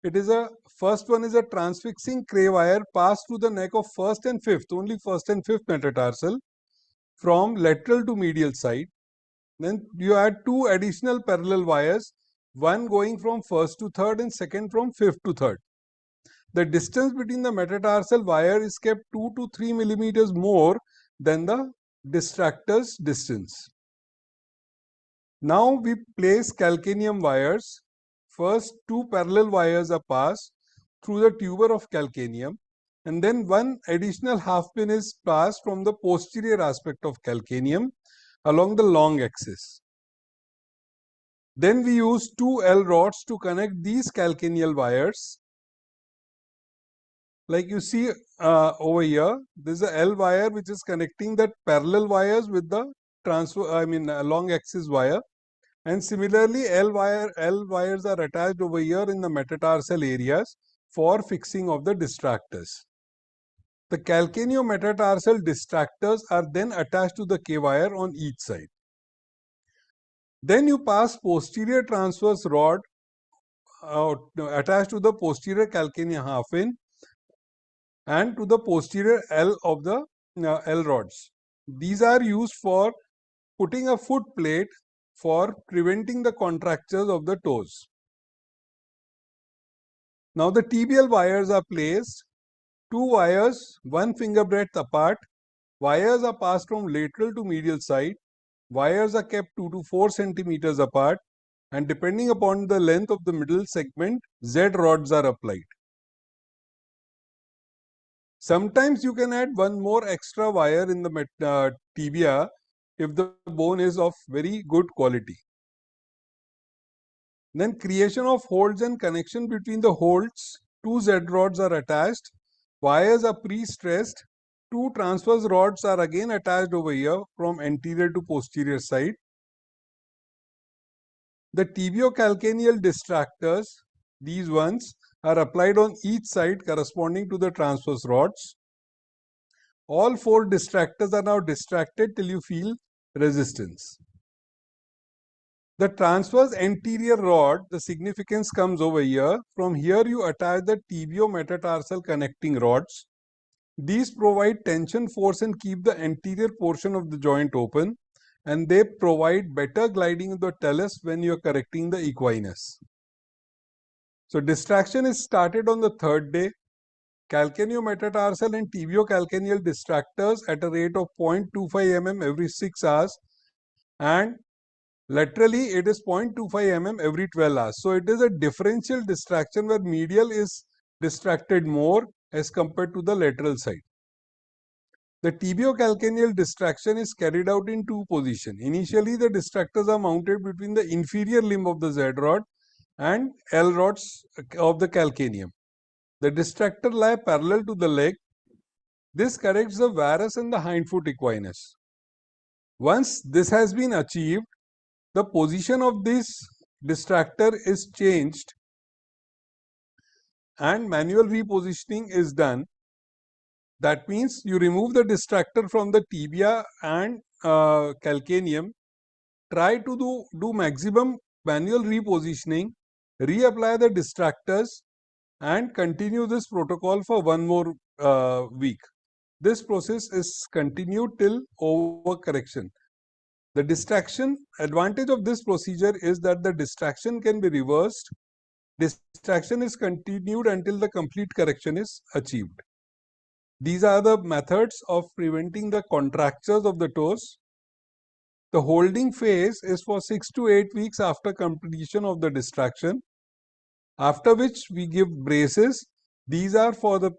It is a first one is a transfixing K wire passed through the neck of first and fifth, only first and fifth metatarsal from lateral to medial side. Then you add 2 additional parallel wires, one going from first to third and second from fifth to third. The distance between the metatarsal wire is kept 2 to 3 millimeters more than the distractor's distance. Now we place calcaneum wires. First 2 parallel wires are passed through the tuber of calcaneum, and then 1 additional half pin is passed from the posterior aspect of calcaneum along the long axis. Then we use 2 L rods to connect these calcaneal wires. Like you see over here, this is a L wire which is connecting that parallel wires with the long axis wire. And similarly, L wires are attached over here in the metatarsal areas for fixing of the distractors. The calcaneometatarsal distractors are then attached to the K wire on each side. Then you pass posterior transverse rod attached to the posterior calcaneal half pin and to the posterior L of the L rods. These are used for putting a foot plate for preventing the contractures of the toes. Now the tibial wires are placed, 2 wires 1 finger breadth apart. Wires are passed from lateral to medial side. Wires are kept 2 to 4 centimeters apart, and depending upon the length of the middle segment, Z rods are applied. Sometimes you can add one more extra wire in the tibia if the bone is of very good quality. Then creation of holds and connection between the holds, 2 Z rods are attached, wires are pre-stressed, 2 transverse rods are again attached over here from anterior to posterior side. The tibiocalcaneal distractors, these ones, are applied on each side corresponding to the transverse rods. All 4 distractors are now distracted till you feel resistance. The transverse anterior rod, the significance comes over here. From here you attach the tibio-metatarsal connecting rods. These provide tension force and keep the anterior portion of the joint open, and they provide better gliding of the talus when you are correcting the equinus. So distraction is started on the 3rd day. Calcaneometatarsal and tibiocalcaneal distractors at a rate of 0.25 mm every 6 hours, and laterally it is 0.25 mm every 12 hours. So it is a differential distraction where medial is distracted more as compared to the lateral side. The tibiocalcaneal distraction is carried out in 2 positions. Initially, the distractors are mounted between the inferior limb of the Z rod and L rods of the calcaneum. The distractor lie parallel to the leg. This corrects the varus and the hindfoot equinus. Once this has been achieved, the position of this distractor is changed and manual repositioning is done. That means you remove the distractor from the tibia and calcaneum, try to do maximum manual repositioning, reapply the distractors, and continue this protocol for 1 more week. This process is continued till overcorrection. The distraction advantage of this procedure is that the distraction can be reversed. Distraction is continued until the complete correction is achieved. These are the methods of preventing the contractures of the toes. The holding phase is for 6 to 8 weeks after completion of the distraction. After which we give braces. These are for the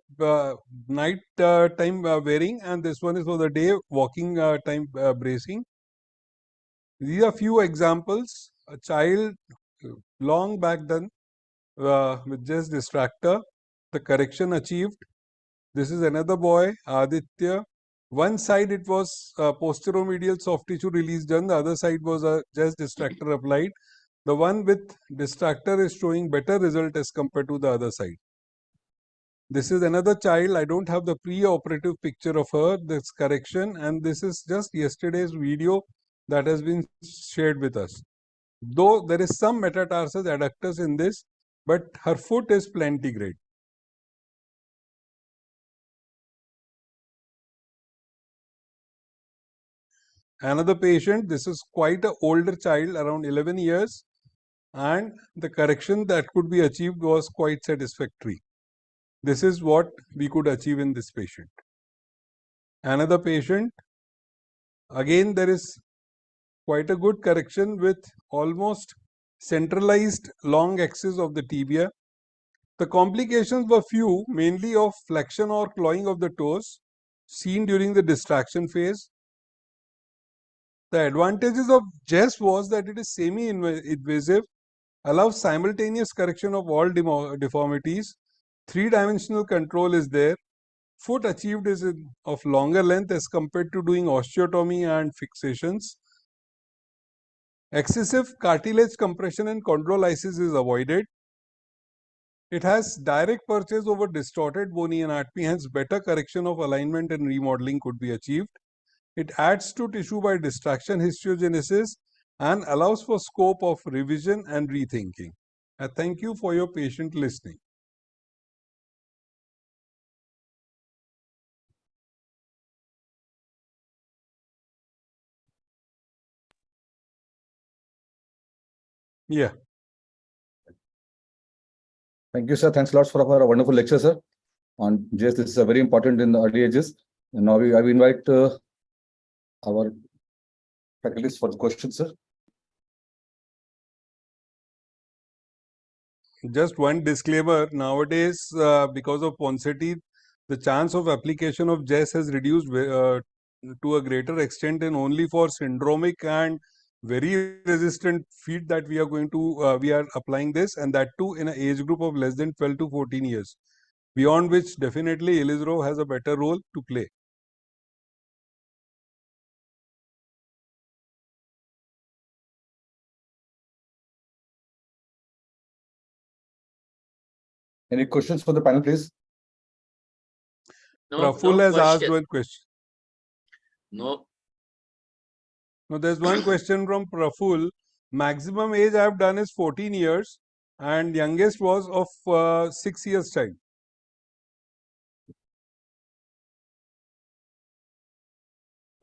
night time wearing, and this one is for the day walking time bracing. These are few examples. A child long back done with just distractor, the correction achieved. This is another boy, Aditya. One side it was posteromedial soft tissue release done, the other side was a just distractor applied. The one with distractor is showing better result as compared to the other side. This is another child. I don't have the pre-operative picture of her, this correction, and this is just yesterday's video that has been shared with us. Though there is some metatarsal adductors in this, but her foot is plantigrade. Another patient, this is quite an older child, around 11 years, and the correction that could be achieved was quite satisfactory. This is what we could achieve in this patient. Another patient, again there is quite a good correction with almost centralized long axis of the tibia. The complications were few, mainly of flexion or clawing of the toes seen during the distraction phase. The advantages of JES was that it is semi-invasive, allows simultaneous correction of all deformities, three-dimensional control is there, foot achieved is of longer length as compared to doing osteotomy and fixations. Excessive cartilage compression and chondrolysis is avoided. It has direct purchase over distorted bony anatomy, hence better correction of alignment and remodeling could be achieved. It adds to tissue by distraction histiogenesis and allows for scope of revision and rethinking. I thank you for your patient listening. Yeah. Thank you, sir. Thanks a lot for a wonderful lecture, sir. On JS, this is very important in the early ages. And now I will invite our faculties for the questions, sir. Just one disclaimer, nowadays because of Ponseti, the chance of application of JES has reduced to a greater extent and only for syndromic and very resistant feet that we are going to, we are applying this, and that too in an age group of less than 12 to 14 years, beyond which definitely Elizro has a better role to play. Any questions for the panel, please? Praful has asked one question. No. No, there's one question from Praful. Maximum age I have done is 14 years and youngest was of 6 years child.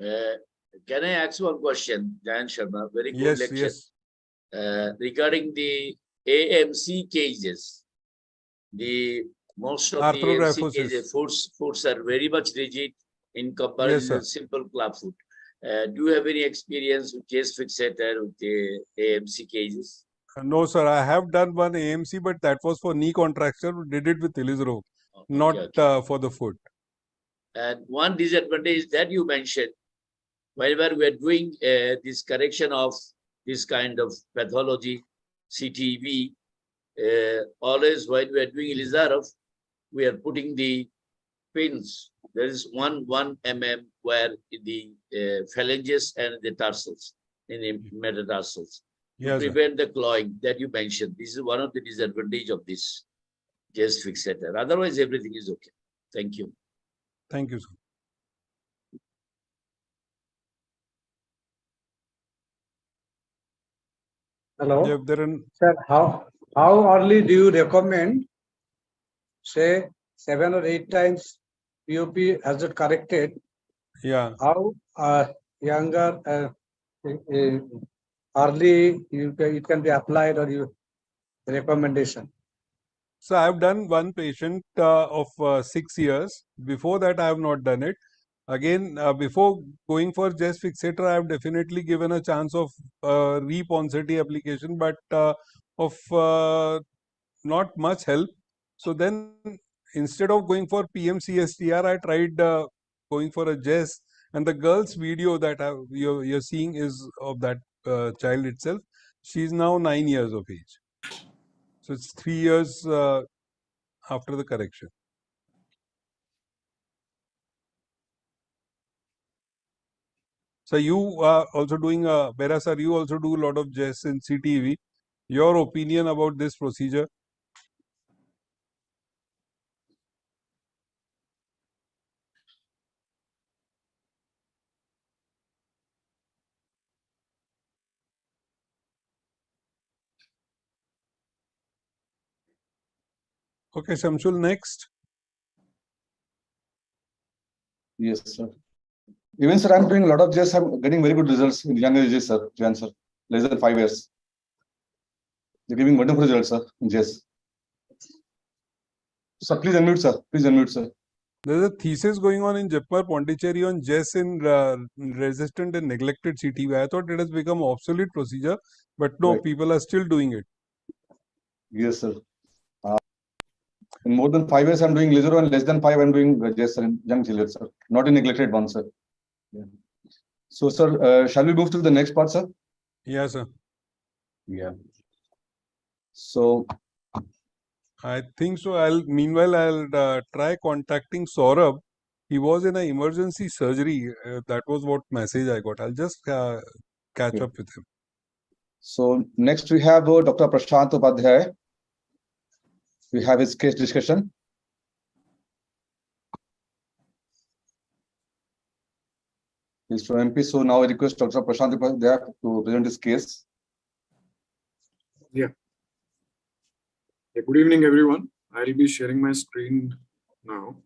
Can I ask one question, Jayan Sharma? Very good Yes, lecture. yes. Regarding the AMC cases, the most of the AMC cases, foots are very much rigid in comparison to simple club foot. Do you have any experience with case fixator with the AMC cases? No, sir. I have done one AMC, but that was for knee contracture. We did it with Elizro, not for the foot. And one disadvantage that you mentioned, whenever we are doing this correction of this kind of pathology, CTV, always when we are doing Elizarov, we are putting the pins. There is one mm where the phalanges and the tarsals, in the metatarsals, to prevent the clawing that you mentioned. This is one of the disadvantages of this JES fixator. Otherwise, everything is okay. Thank you. Thank you, sir. Hello, sir. How early do you recommend? Say 7 or 8 times POP has it corrected. Yeah. How younger early it can be applied or you recommendation? So I have done one patient of 6 years. Before that, I have not done it. Again, before going for JES fixator, I have definitely given a chance of re-Ponseti application, but of not much help. So then instead of going for PMCSTR, I tried going for a JES, and the girl's video that you're seeing is of that child itself. She's now 9 years of age. So it's 3 years after the correction. So you are also doing Bera sir, you also do a lot of JES in CTV. Your opinion about this procedure? Okay, Shamsul, next. Yes, sir. Even sir, I'm doing a lot of JS. I'm getting very good results in younger ages, sir. Jan, sir, less than 5 years. They're giving wonderful results, sir, in JS. Sir, please unmute, sir. Please unmute, sir. There's a thesis going on in Jaipur, Pondicherry on JES in resistant and neglected CTV. I thought it has become obsolete procedure, but no, Right. people are still doing it. Yes, sir. In more than 5 years, I'm doing laser, and less than 5, I'm doing JS, sir, in young children, sir. Not in neglected ones, sir. Yeah. So, sir, shall we move to the next part, sir? Yes, sir. Yeah. So, I think so. Meanwhile, I'll try contacting Saurabh. He was in an emergency surgery. That was what message I got. I'll just catch okay. up with him. So next we have Dr. Prashant Upadhyay. We have his case discussion. He's from MP. So now I request Dr. Prashant Upadhyay to present his case. Yeah. Good evening, everyone. I'll be sharing my screen now.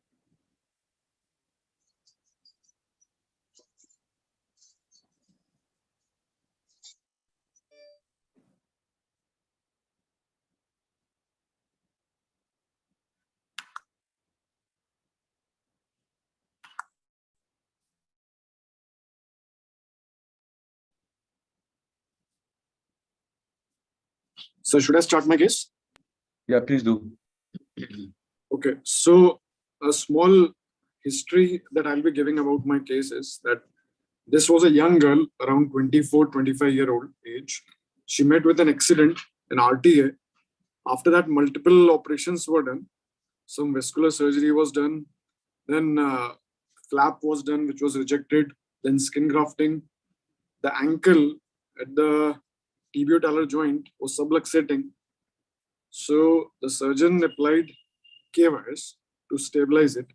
So should I start my case? Yeah, please do. Okay, so a small history that I'll be giving about my case is that this was a young girl around 24, 25-year-old age. She met with an accident in RTA. After that, multiple operations were done. Some vascular surgery was done. Then flap was done, which was rejected. Then skin grafting. The ankle at the tibiotalar joint was subluxating. So the surgeon applied K-wires to stabilize it.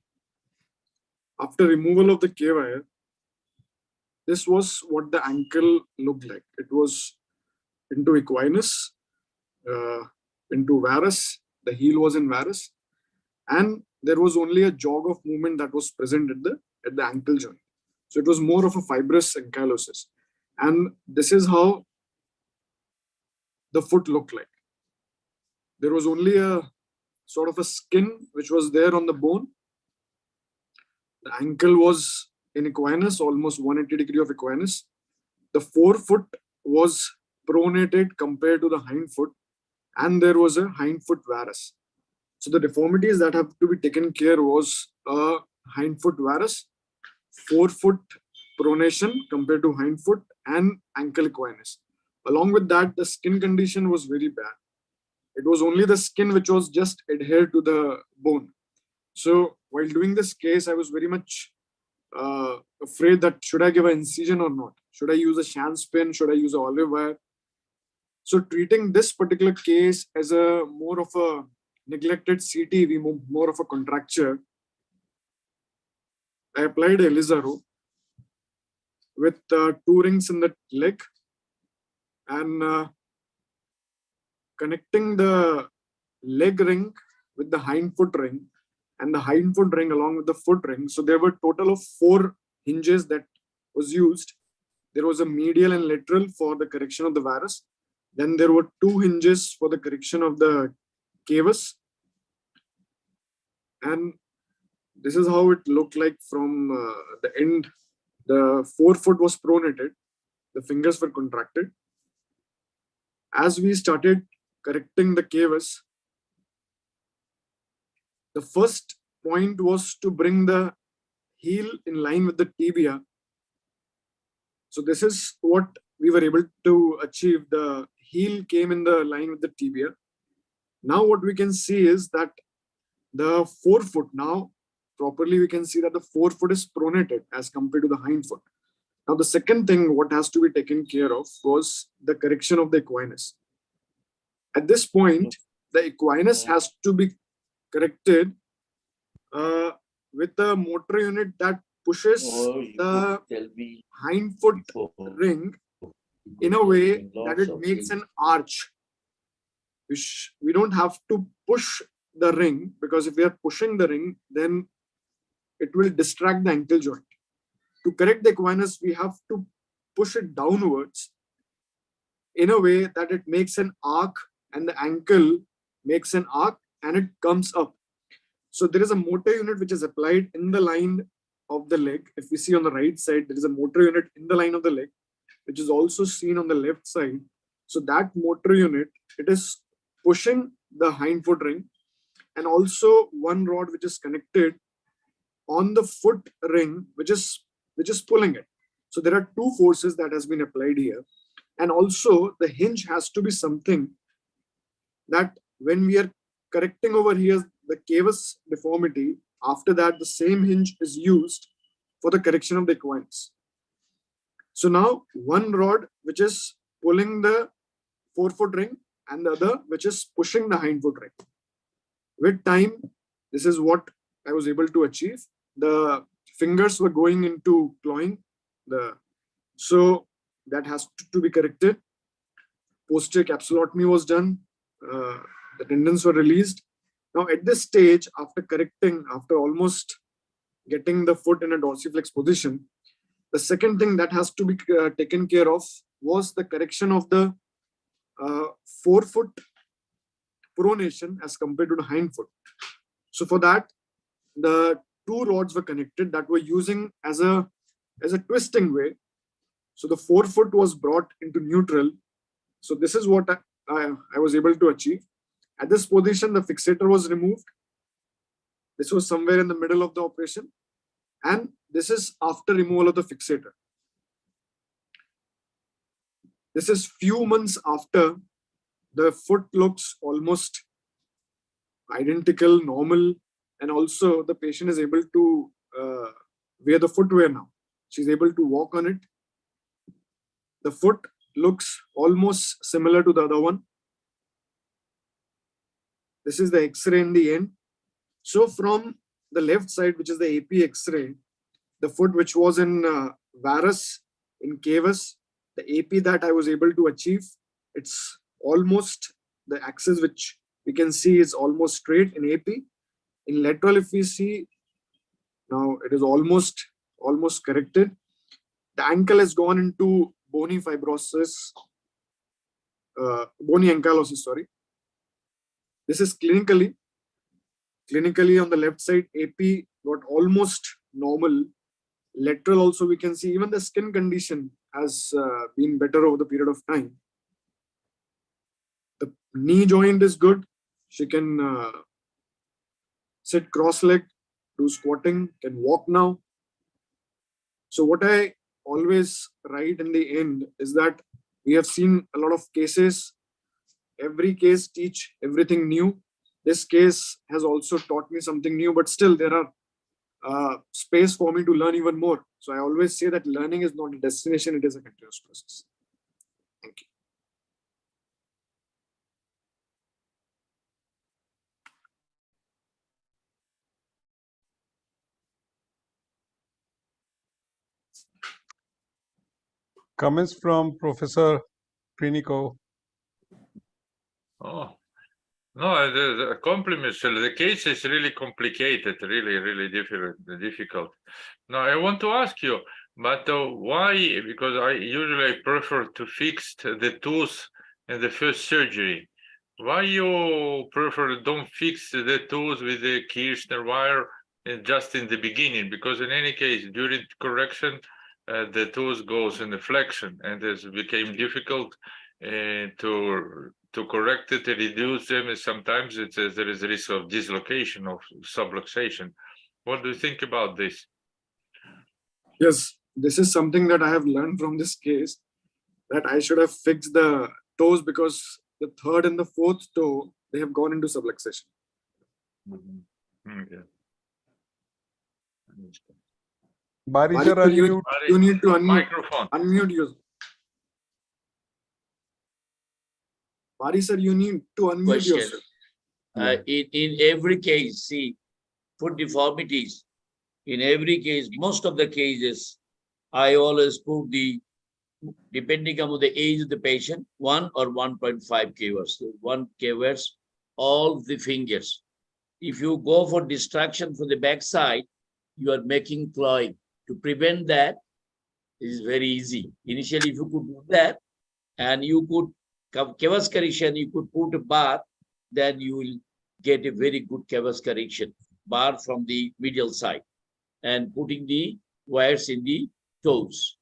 After removal of the K-wire, this was what the ankle looked like. It was into equinus, into varus. The heel was in varus, and there was only a jog of movement that was present at the ankle joint. So it was more of a fibrous ankylosis, and this is how the foot looked like. There was only a sort of a skin which was there on the bone. The ankle was in equinus, almost 180 degree of equinus. The forefoot was pronated compared to the hind foot, and there was a hind foot varus. So the deformities that have to be taken care was a hind foot varus, forefoot pronation compared to hind foot, and ankle equinus. Along with that, the skin condition was very bad. It was only the skin which was just adhered to the bone. So while doing this case, I was very much afraid that should I give an incision or not? Should I use a Shan's pin? Should I use an olive wire? So treating this particular case as a more of a neglected CTV, more of a contracture, I applied Elizaro with 2 rings in the leg and connecting the leg ring with the hind foot ring and the hind foot ring along with the foot ring. So there were total of 4 hinges that was used. There was a medial and lateral for the correction of the varus. Then there were 2 hinges for the correction of the cavus. And this is how it looked like from the end. The forefoot was pronated. The fingers were contracted. As we started correcting the cavus, The first point was to bring the heel in line with the tibia. So this is what we were able to achieve. The heel came in the line with the tibia. Now what we can see is that the forefoot, now properly we can see that the forefoot is pronated as compared to the hind foot. Now the second thing what has to be taken care of was the correction of the equinus. At this point, the equinus has to be corrected with the motor unit that pushes the hind foot ring in a way that it makes an arch. Which we don't have to push the ring, because if we are pushing the ring, then it will distract the ankle joint. To correct the equinus, we have to push it downwards in a way that it makes an arc, and the ankle makes an arc and it comes up. So there is a motor unit which is applied in the line of the leg. If we see on the right side, there is a motor unit in the line of the leg, which is also seen on the left side. So that motor unit, it is pushing the hind foot ring, and also one rod which is connected on the foot ring, which is pulling it. So there are two forces that has been applied here. And also the hinge has to be something that when we are correcting over here the cavus deformity, after that the same hinge is used for the correction of the equinus. So now one rod which is pulling the forefoot ring, and the other which is pushing the hind foot ring. With time, this is what I was able to achieve. The fingers were going into clawing. So that has to be corrected. Posterior capsulotomy was done. The tendons were released. Now at this stage, after correcting, after almost getting the foot in a dorsiflex position, the second thing that has to be taken care of was the correction of the forefoot pronation as compared to the hind foot. So for that, the two rods were connected that were using as a twisting way. So the forefoot was brought into neutral. So this is what I was able to achieve. At this position, the fixator was removed. This was somewhere in the middle of the operation. And this is after removal of the fixator. This is few months after. The foot looks almost identical, normal, and also the patient is able to wear the footwear now. She's able to walk on it. The foot looks almost similar to the other one. This is the X-ray in the end. So from the left side, which is the AP X-ray, the foot which was in varus, in cavus, the AP that I was able to achieve, it's almost the axis which we can see is almost straight in AP. In lateral, if we see, now it is almost corrected. The ankle has gone into bony fibrosis, bony ankylosis, sorry. This is clinically on the left side, AP got almost normal. Lateral also we can see, even the skin condition has been better over the period of time. The knee joint is good. She can sit cross-legged, do squatting, can walk now. So what I always write in the end is that we have seen a lot of cases. Every case teach everything new. This case has also taught me something new, but still there are space for me to learn even more. So I always say that learning is not a destination, it is a continuous process. Thank you. Comments from Professor Clinico. Oh, no, the compliments. The case is really complicated, really difficult. Now, I want to ask you, but why? Because I usually prefer to fix the tooth in the first surgery. Why you prefer don't fix the tooth with the Kirschner wire just in the beginning? Because in any case, during correction, the tooth goes in the flexion, and it became difficult to to correct it, reduce them, and sometimes there is a risk of dislocation of subluxation. What do you think about this? Yes, this is something that I have learned from this case, that I should have fixed the toes because the third and the fourth toe, they have gone into subluxation. Okay. Bari Bari sir, sir, unmute. you need to unmute. Microphone. Unmute you. Bari sir, you need to unmute Question. yourself. In every case, see, foot deformities, in every case, most of the cases, I always put the, depending on the age of the patient, 1 or 1.5 kVers. So 1 kVers, all the fingers. If you go for distraction for the backside, you are making clawing. To prevent that, it is very easy. Initially, if you could do that, and you could, kavas correction, you could put a bar, then you will get a very good kavas correction, bar from the medial side, and putting the wires in the toes.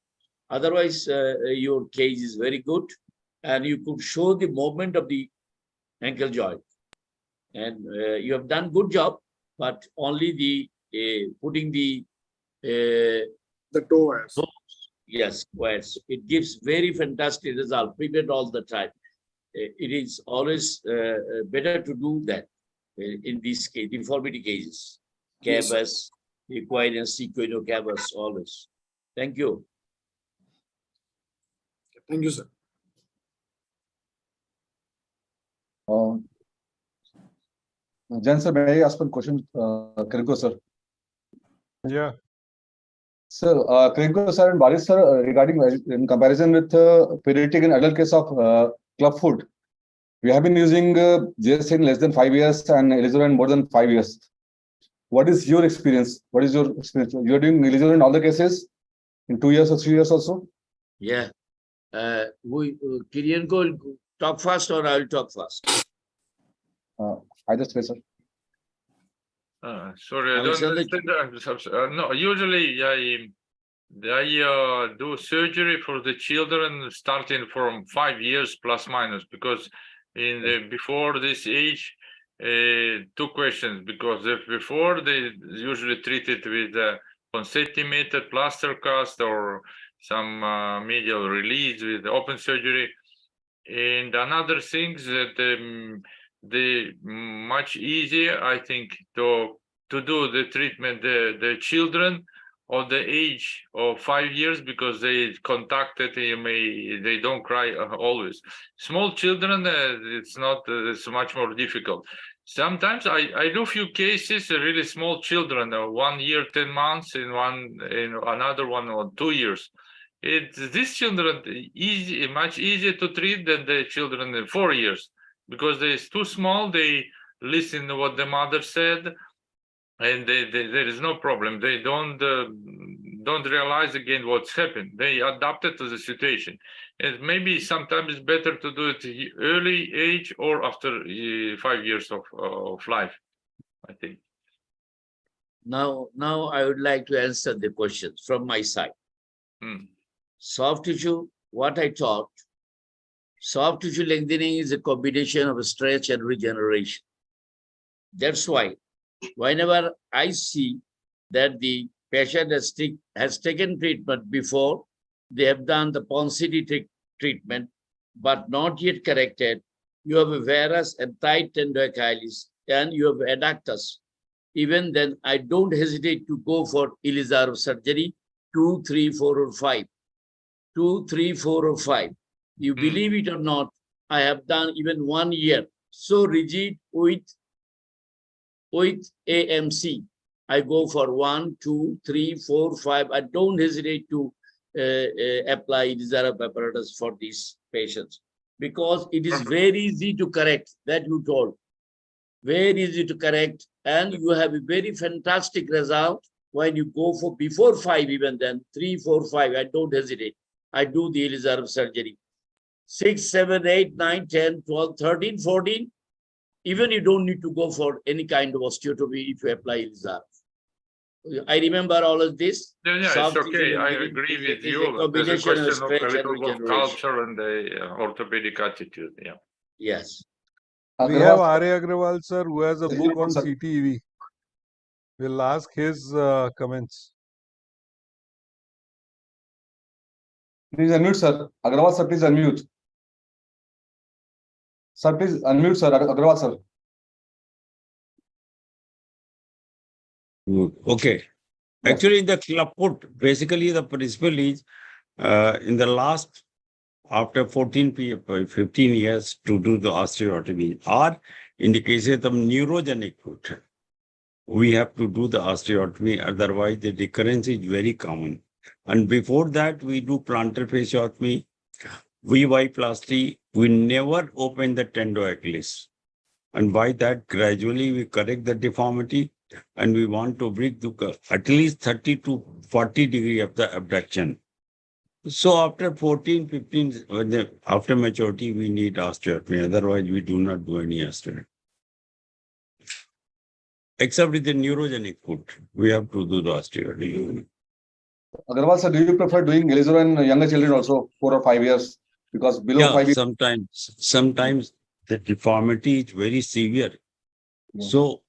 Otherwise, your case is very good, and you could show the movement of the ankle joint. And you have done good job, but only the putting the The toe wires. yes, wires. It gives very fantastic result. Prevent all the time. It is always better to do that in these case, deformity cases. Yes. Cavus, equinus, equinocavus, always. Thank you. Thank you, sir. Jan sir, may I ask one question? Krenko sir. Yeah. Sir, Krenko sir and Baris sir, regarding in comparison with pediatric and adult case of club foot, we have been using JS in less than 5 years and Elizoran more than 5 years. What is your experience? What is your experience? You are doing Elizoran in all the cases in 2 years or 3 years also? Yeah. Kirienko will talk fast or I will talk fast. Either way, sir. Sorry, I don't understand. No, usually I do surgery for the children starting from 5 years plus minus, because in the before this age, 2 questions, because if before they usually treated with consentimated plaster cast or some medial release with open surgery, and another thing that the much easier, I think, to do the treatment the children of the age of 5 years, because they contacted, they don't cry always. Small children, it's not, it's much more difficult. Sometimes I do few cases, really small children, 1 year, 10 months, in another one or 2 years. These children much easier to treat than the children in 4 years, because they're too small. They listen to what the mother said, and there is no problem. They don't realize again what's happened. They adapted to the situation. And maybe sometimes it's better to do it early age or after 5 years of life, I think. Now I would like to answer the questions from my side. Soft tissue, what I taught, soft tissue lengthening is a combination of stretch and regeneration. That's why whenever I see that the patient has taken treatment before, they have done the Ponseti treatment, but not yet corrected, you have a varus and tight tender Achilles, and you have adductors. Even then, I don't hesitate to go for Elizarov surgery, 2, 3, 4, or 5. 2, 3, 4, or 5. You believe it or not, I have done even 1 year so rigid with AMC. I go for 1, 2, 3, 4, 5. I don't hesitate to apply Elizarov apparatus for these patients, because it is very easy to correct, that you told. Very easy to correct, and you have a very fantastic result when you go for before 5, even then 3, 4, 5. I don't hesitate. I do the Elizarov surgery. 6, 7, 8, 9, 10, 12, 13, 14. Even you don't need to go for any kind of osteotomy if you apply Elizarov. I remember all of this. Yeah, it's okay. I agree with you. There's a question of a little of culture and the orthopedic attitude. Yeah. Yes. We have Agrawal, R.A. Agrawal, sir, who has a book on sir. CTV. We'll ask his comments. Please unmute, sir. Agrawal, sir, please unmute. Sir, please unmute, sir. Agrawal, sir. Okay. Yes. Actually, in the club put, basically the principle is in the last, after 15 years to do the osteotomy, or in the cases of neurogenic foot, we have to do the osteotomy, otherwise the recurrence is very common. And before that, we do plantar fasciotomy, VY-plasty, we never open the tendo-Achilles. And by that, gradually we correct the deformity, and we want to bring to at least 30 to 40 degree of the abduction. So after 14, 15, after maturity, we need osteotomy. Otherwise, we do not do any osteotomy. Except with the neurogenic foot, we have to do the osteotomy. Agrawal, sir, do you prefer doing Elizero in younger children also, 4 or 5 years? Because below 5 years. Sometimes the deformity is very severe. Yeah. So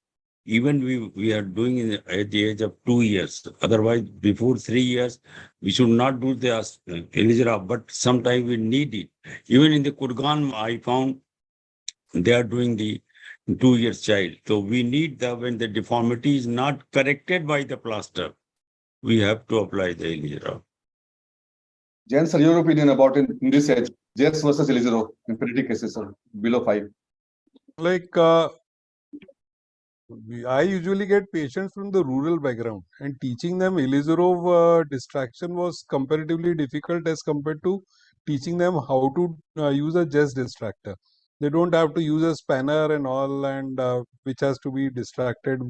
even we are doing at the age of 2 years. Otherwise, before 3 years, we should not do the Elizera, but sometimes we need it. Even in the Kurgan, I found they are doing the 2 years child. So we need when the deformity is not corrected by the plaster, we have to apply the Elizera. Jen, sir, your opinion about in this age, Jess versus Elizero in fertility cases, sir, below 5. Like, I usually get patients from the rural background, and teaching them Elizarov distraction was comparatively difficult as compared to teaching them how to use a Jess distractor. They don't have to use a spanner and all, and which has to be distracted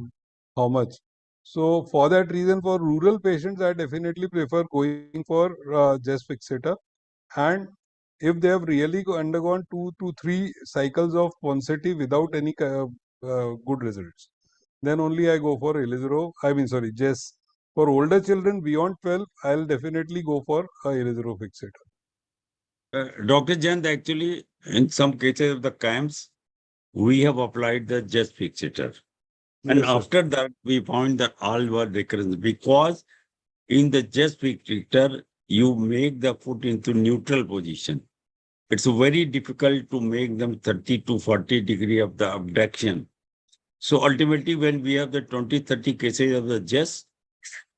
how much. So for that reason, for rural patients, I definitely prefer going for Jess fixator. And if they have really undergone 2 to 3 cycles of Ponseti without any good results, then only I go for Elizero. Jess. For older children beyond 12, I'll definitely go for a Elizero fixator. Dr. Jand, actually, in some cases of the camps, we have applied the Jess fixator. And Yes, sir. after that, we found that all were recurrent because in the Jess fixator, you make the foot into neutral position. It's very difficult to make them 30 to 40 degree of the abduction. So ultimately, when we have the 20, 30 cases of the Jess,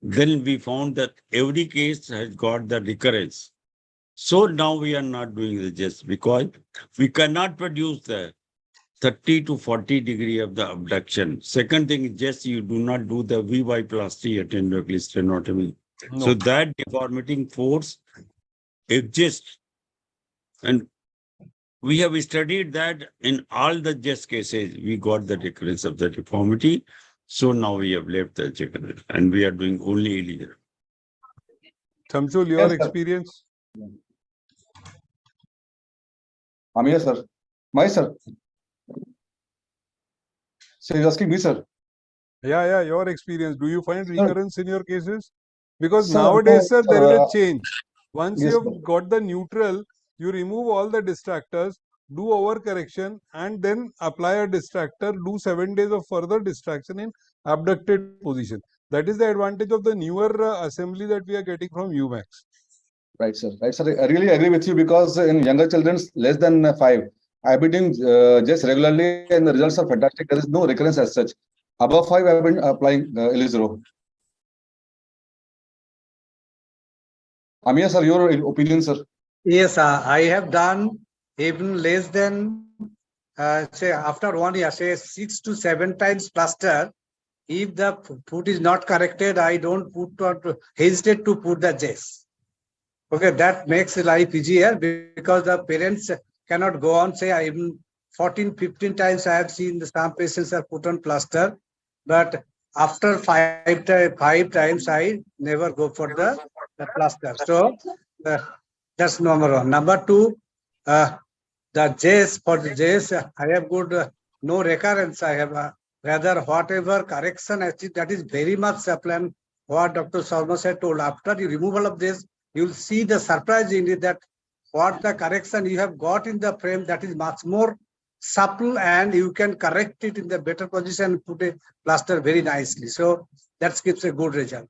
then we found that every case has got the recurrence. So now we are not doing the Jess because we cannot produce the 30 to 40 degree of the abduction. Second thing is just you do not do the VY-plasty tendo-Achilles stenotomy. No. So that deformating force exists. And we have studied that in all the Jess cases, we got the recurrence of the deformity. So now we have left the chicken and we are doing only Elizero. Shamsul, your Yes, sir. experience? Amir, sir. My, sir. So you're asking me, sir. Yeah, your experience. Do you find Sir. recurrence in your cases? Because Sir, nowadays, sir, there is a uh, change. Once yes, you sir. have got the neutral, you remove all the distractors, do overcorrection, and then apply a distractor, do 7 days of further distraction in abducted position. That is the advantage of the newer assembly that we are getting from UMAX. Right, sir. Right, sir. I really agree with you because in younger children, less than 5, I've been doing just regularly and the results are fantastic. There is no recurrence as such. Above 5, I've been applying Elizero. Amir, sir, your opinion, sir. Yes, I have done even less than, say, after 1 year, say 6 to 7 times plaster. If the foot is not corrected, I don't hesitate to put the Jess. Okay, that makes life easier because the parents cannot go on, say, I even 14, 15 times I have seen some patients are put on plaster, but after five times, I never go for the plaster. So that's number one. Number two, the J's, for the J's, I have good, no recurrence. I have rather whatever correction, actually, that is very much plan. What Dr. Sharma said told, after the removal of this, you will see the surprise in it that what the correction you have got in the frame, that is much more supple and you can correct it in the better position, put a plaster very nicely. So that gives a good result.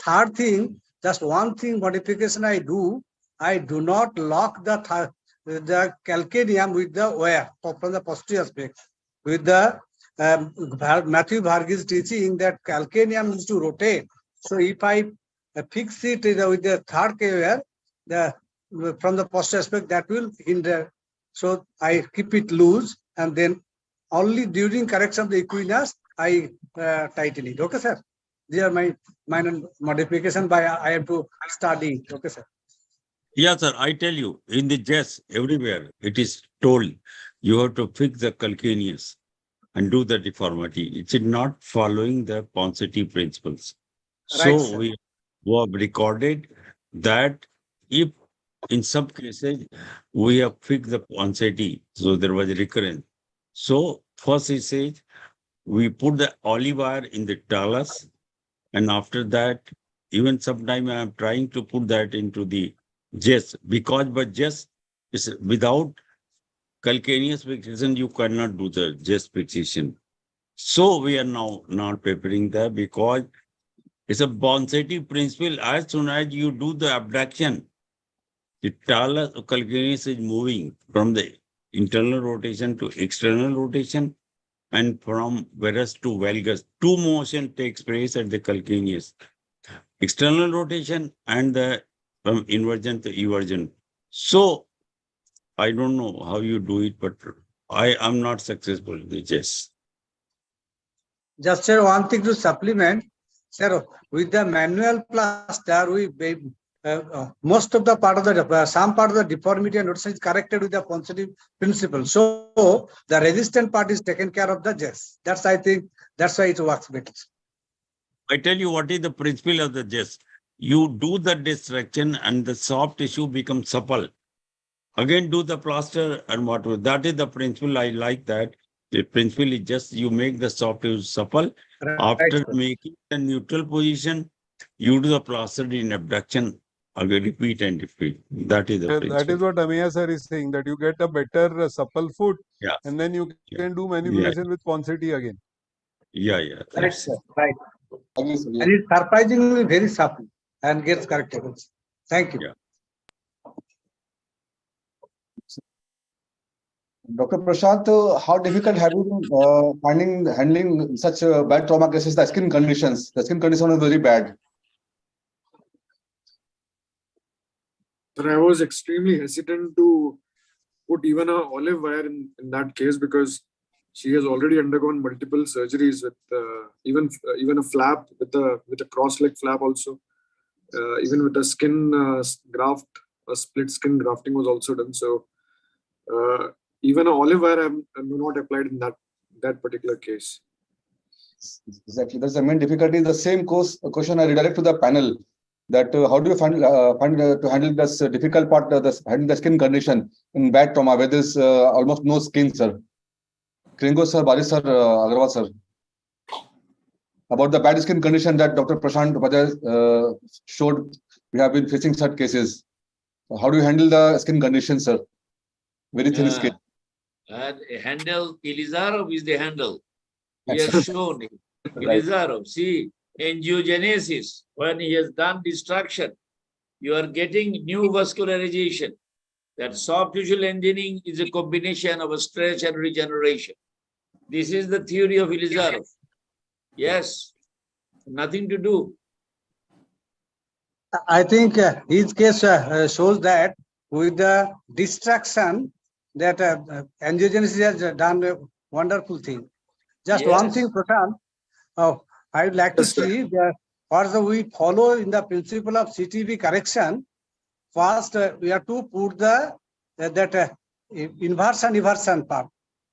Third thing, just one thing modification I do not lock the calcaneum with the wire from the posterior aspect. With the Matthew Varghese teaching that calcaneum is to rotate. So if I fix it with the third wire, from the posterior aspect, that will hinder. So I keep it loose and then only during correction of the equinus, I tighten it. Okay, sir. These are my minor modification by I have to study. Okay, sir. Yeah, sir. I tell you, in the chess, everywhere it is told you have to fix the calcaneus and do the deformity. It's not following the Ponseti principles. Right, So sir. we have recorded that if in some cases we have fixed the Ponseti, so there was a recurrence. So first he says we put the olive wire in the talus, and after that, even sometime I am trying to put that into the jest, because but jest is without calcaneus fixation, you cannot do the jest fixation. So we are now not preparing that because it's a Bonsetti principle. As soon as you do the abduction, the talus calcaneus is moving from the internal rotation to external rotation, and from varus to valgus. Two motion takes place at the calcaneus. External rotation and the from inversion to eversion. So I don't know how you do it, but I am not successful in the chess. Just sir, one thing to supplement, sir, with the manual plaster, most of the part of the some part of the deformity and rotation is corrected with the positive principle. So the resistant part is taken care of the chess. That's I think that's why it works better. I tell you what is the principle of the chess. You do the destruction and the soft tissue becomes supple. Again, do the plaster and whatever. That is the principle. I like that. The principle is just you make the soft tissue supple. Right, After sir. making the neutral position, you do the plaster in abduction. Again, repeat and repeat. That is the That principle. is what Amiya sir is saying, that you get a better supple foot, Yeah. and then you Yeah. can do Yeah. manipulation with Ponseti again. Yeah, yeah. Right, That's sir. it. Right. Agree, sir. And it's surprisingly very supple and gets corrected. Thank you. Yeah. Dr. Prashant, how difficult have you been handling such bad trauma cases, the skin conditions? The skin condition is very bad. But I was extremely hesitant to put even a olive wire in that case because she has already undergone multiple surgeries with even a flap with a cross leg flap also. Even with a skin graft, a split skin grafting was also done. So even an olive wire I'm not applied in that particular case. Exactly. That's the main difficulty. The same question I redirect to the panel. That how do you find to handle this difficult part, handling the skin condition in bad trauma where there's almost no skin, sir? Kringo sir, Bari sir, Agarwal sir. About the bad skin condition that Dr. Prashant Bajaj showed, we have been facing such cases. How do you handle the skin condition, sir? Very thin skin. And handle, Elizarov is the handle. We have Excellent. shown it. Right. Elizarov, see, angiogenesis, when he has done destruction, you are getting new vascularization. That soft tissue lengthening is a combination of a stretch and regeneration. This is the theory of Elizarov. Yes, nothing to do. I think his case shows that with the distraction that angiogenesis has done a wonderful thing. Just one Yes. thing, Prashant, I would like to Yes, sir. see that what we follow in the principle of CTV correction. First, we have to put the inversion eversion part.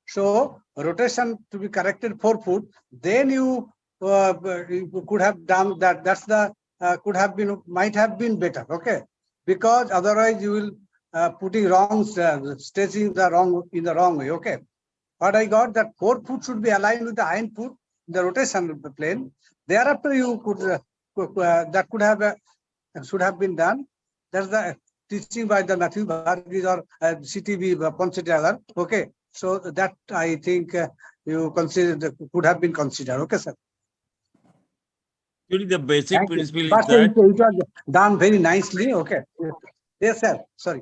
So rotation to be corrected 4 foot. Then you could have done that. That's the could have been, might have been better. Okay, because otherwise you will putting wrong staging in the wrong way. Okay, what I got that 4 foot should be aligned with the hind foot, the rotation of the plane. Thereafter you could that could have should have been done. That's the teaching by the Matthew Varghese or CTV Ponseti. Okay, So that I think you consider could have been considered. Okay, sir. Actually, the basic Thank you. principle is But that it was done very nicely. Okay. Yes, sir. Sorry.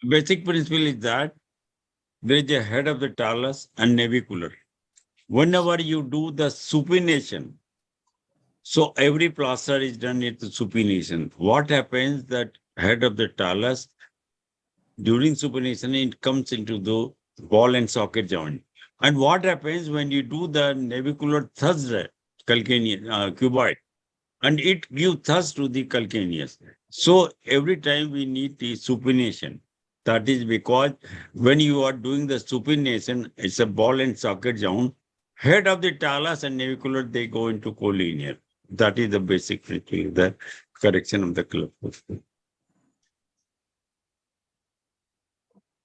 basic principle is that there is a head of the talus and navicular. Whenever you do the supination, so every plaster is done at the supination. What happens that head of the talus during supination, it comes into the ball and socket joint. And what happens when you do the navicular thrust calcaneus cuboid, and it gives thrust to the calcaneus. So every time we need the supination. That is because when you are doing the supination, it's a ball and socket joint. Head of the talus and navicular, they go into collinear. That is the basic principle, the correction of the club.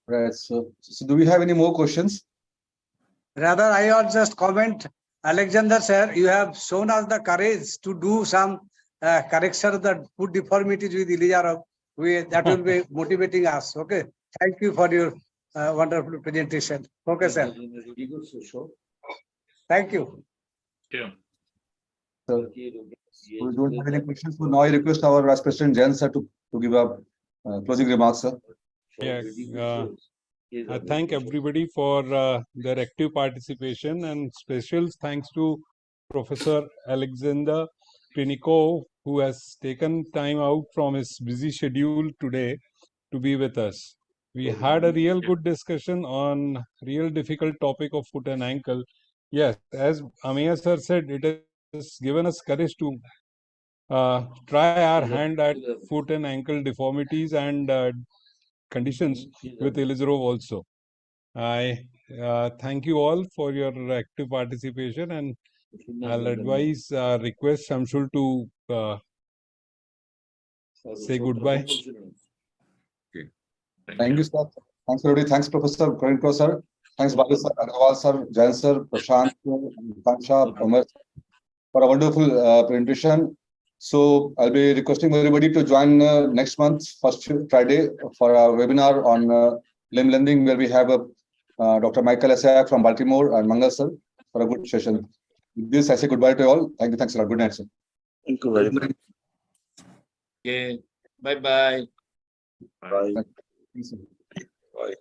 Right. So do we have any more questions? Rather, I will just comment, Alexander sir, you have shown us the courage to do some correction of the foot deformities with Elijah. That will be motivating us. Okay. Thank you for your wonderful presentation. Okay, sir. Thank you. Yeah. So we don't have any questions. So now I request our Vice President Jain sir to give up closing remarks, sir. Yeah, I thank everybody for their active participation, and special thanks to Professor Alexander Piniko, who has taken time out from his busy schedule today to be with us. We had a real good discussion on real difficult topic of foot and ankle. Yes, as Amiya sir said, it has given us courage to try our hand at foot and ankle deformities and conditions with Elizarov also. I thank you all for your active participation, and I'll advise, request Shamsul to say goodbye. Thank you, sir. Thanks, everybody. Thanks, Professor Karinko, sir. Thanks, Bali sir, Agarwal sir, Jain sir, Prashant, Kansha, Amar, for a wonderful presentation. So I'll be requesting everybody to join next month, first Friday, for a webinar on limb lending, where we have Dr. Michael Asak from Baltimore and Mangal sir for a good session. With this, I say goodbye to you all. Thank you. Thanks a lot. Good night, sir. Thank you very much. Okay. Bye-bye. Bye. Thanks, sir. Bye.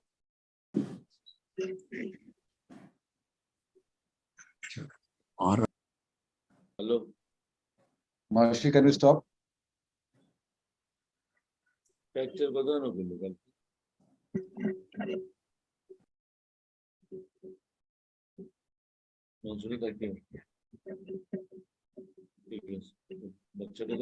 Hello. Maharshi, can we stop? Fracture बताओ ना फिर मंजूरी करके ठीक है बच्चे को तो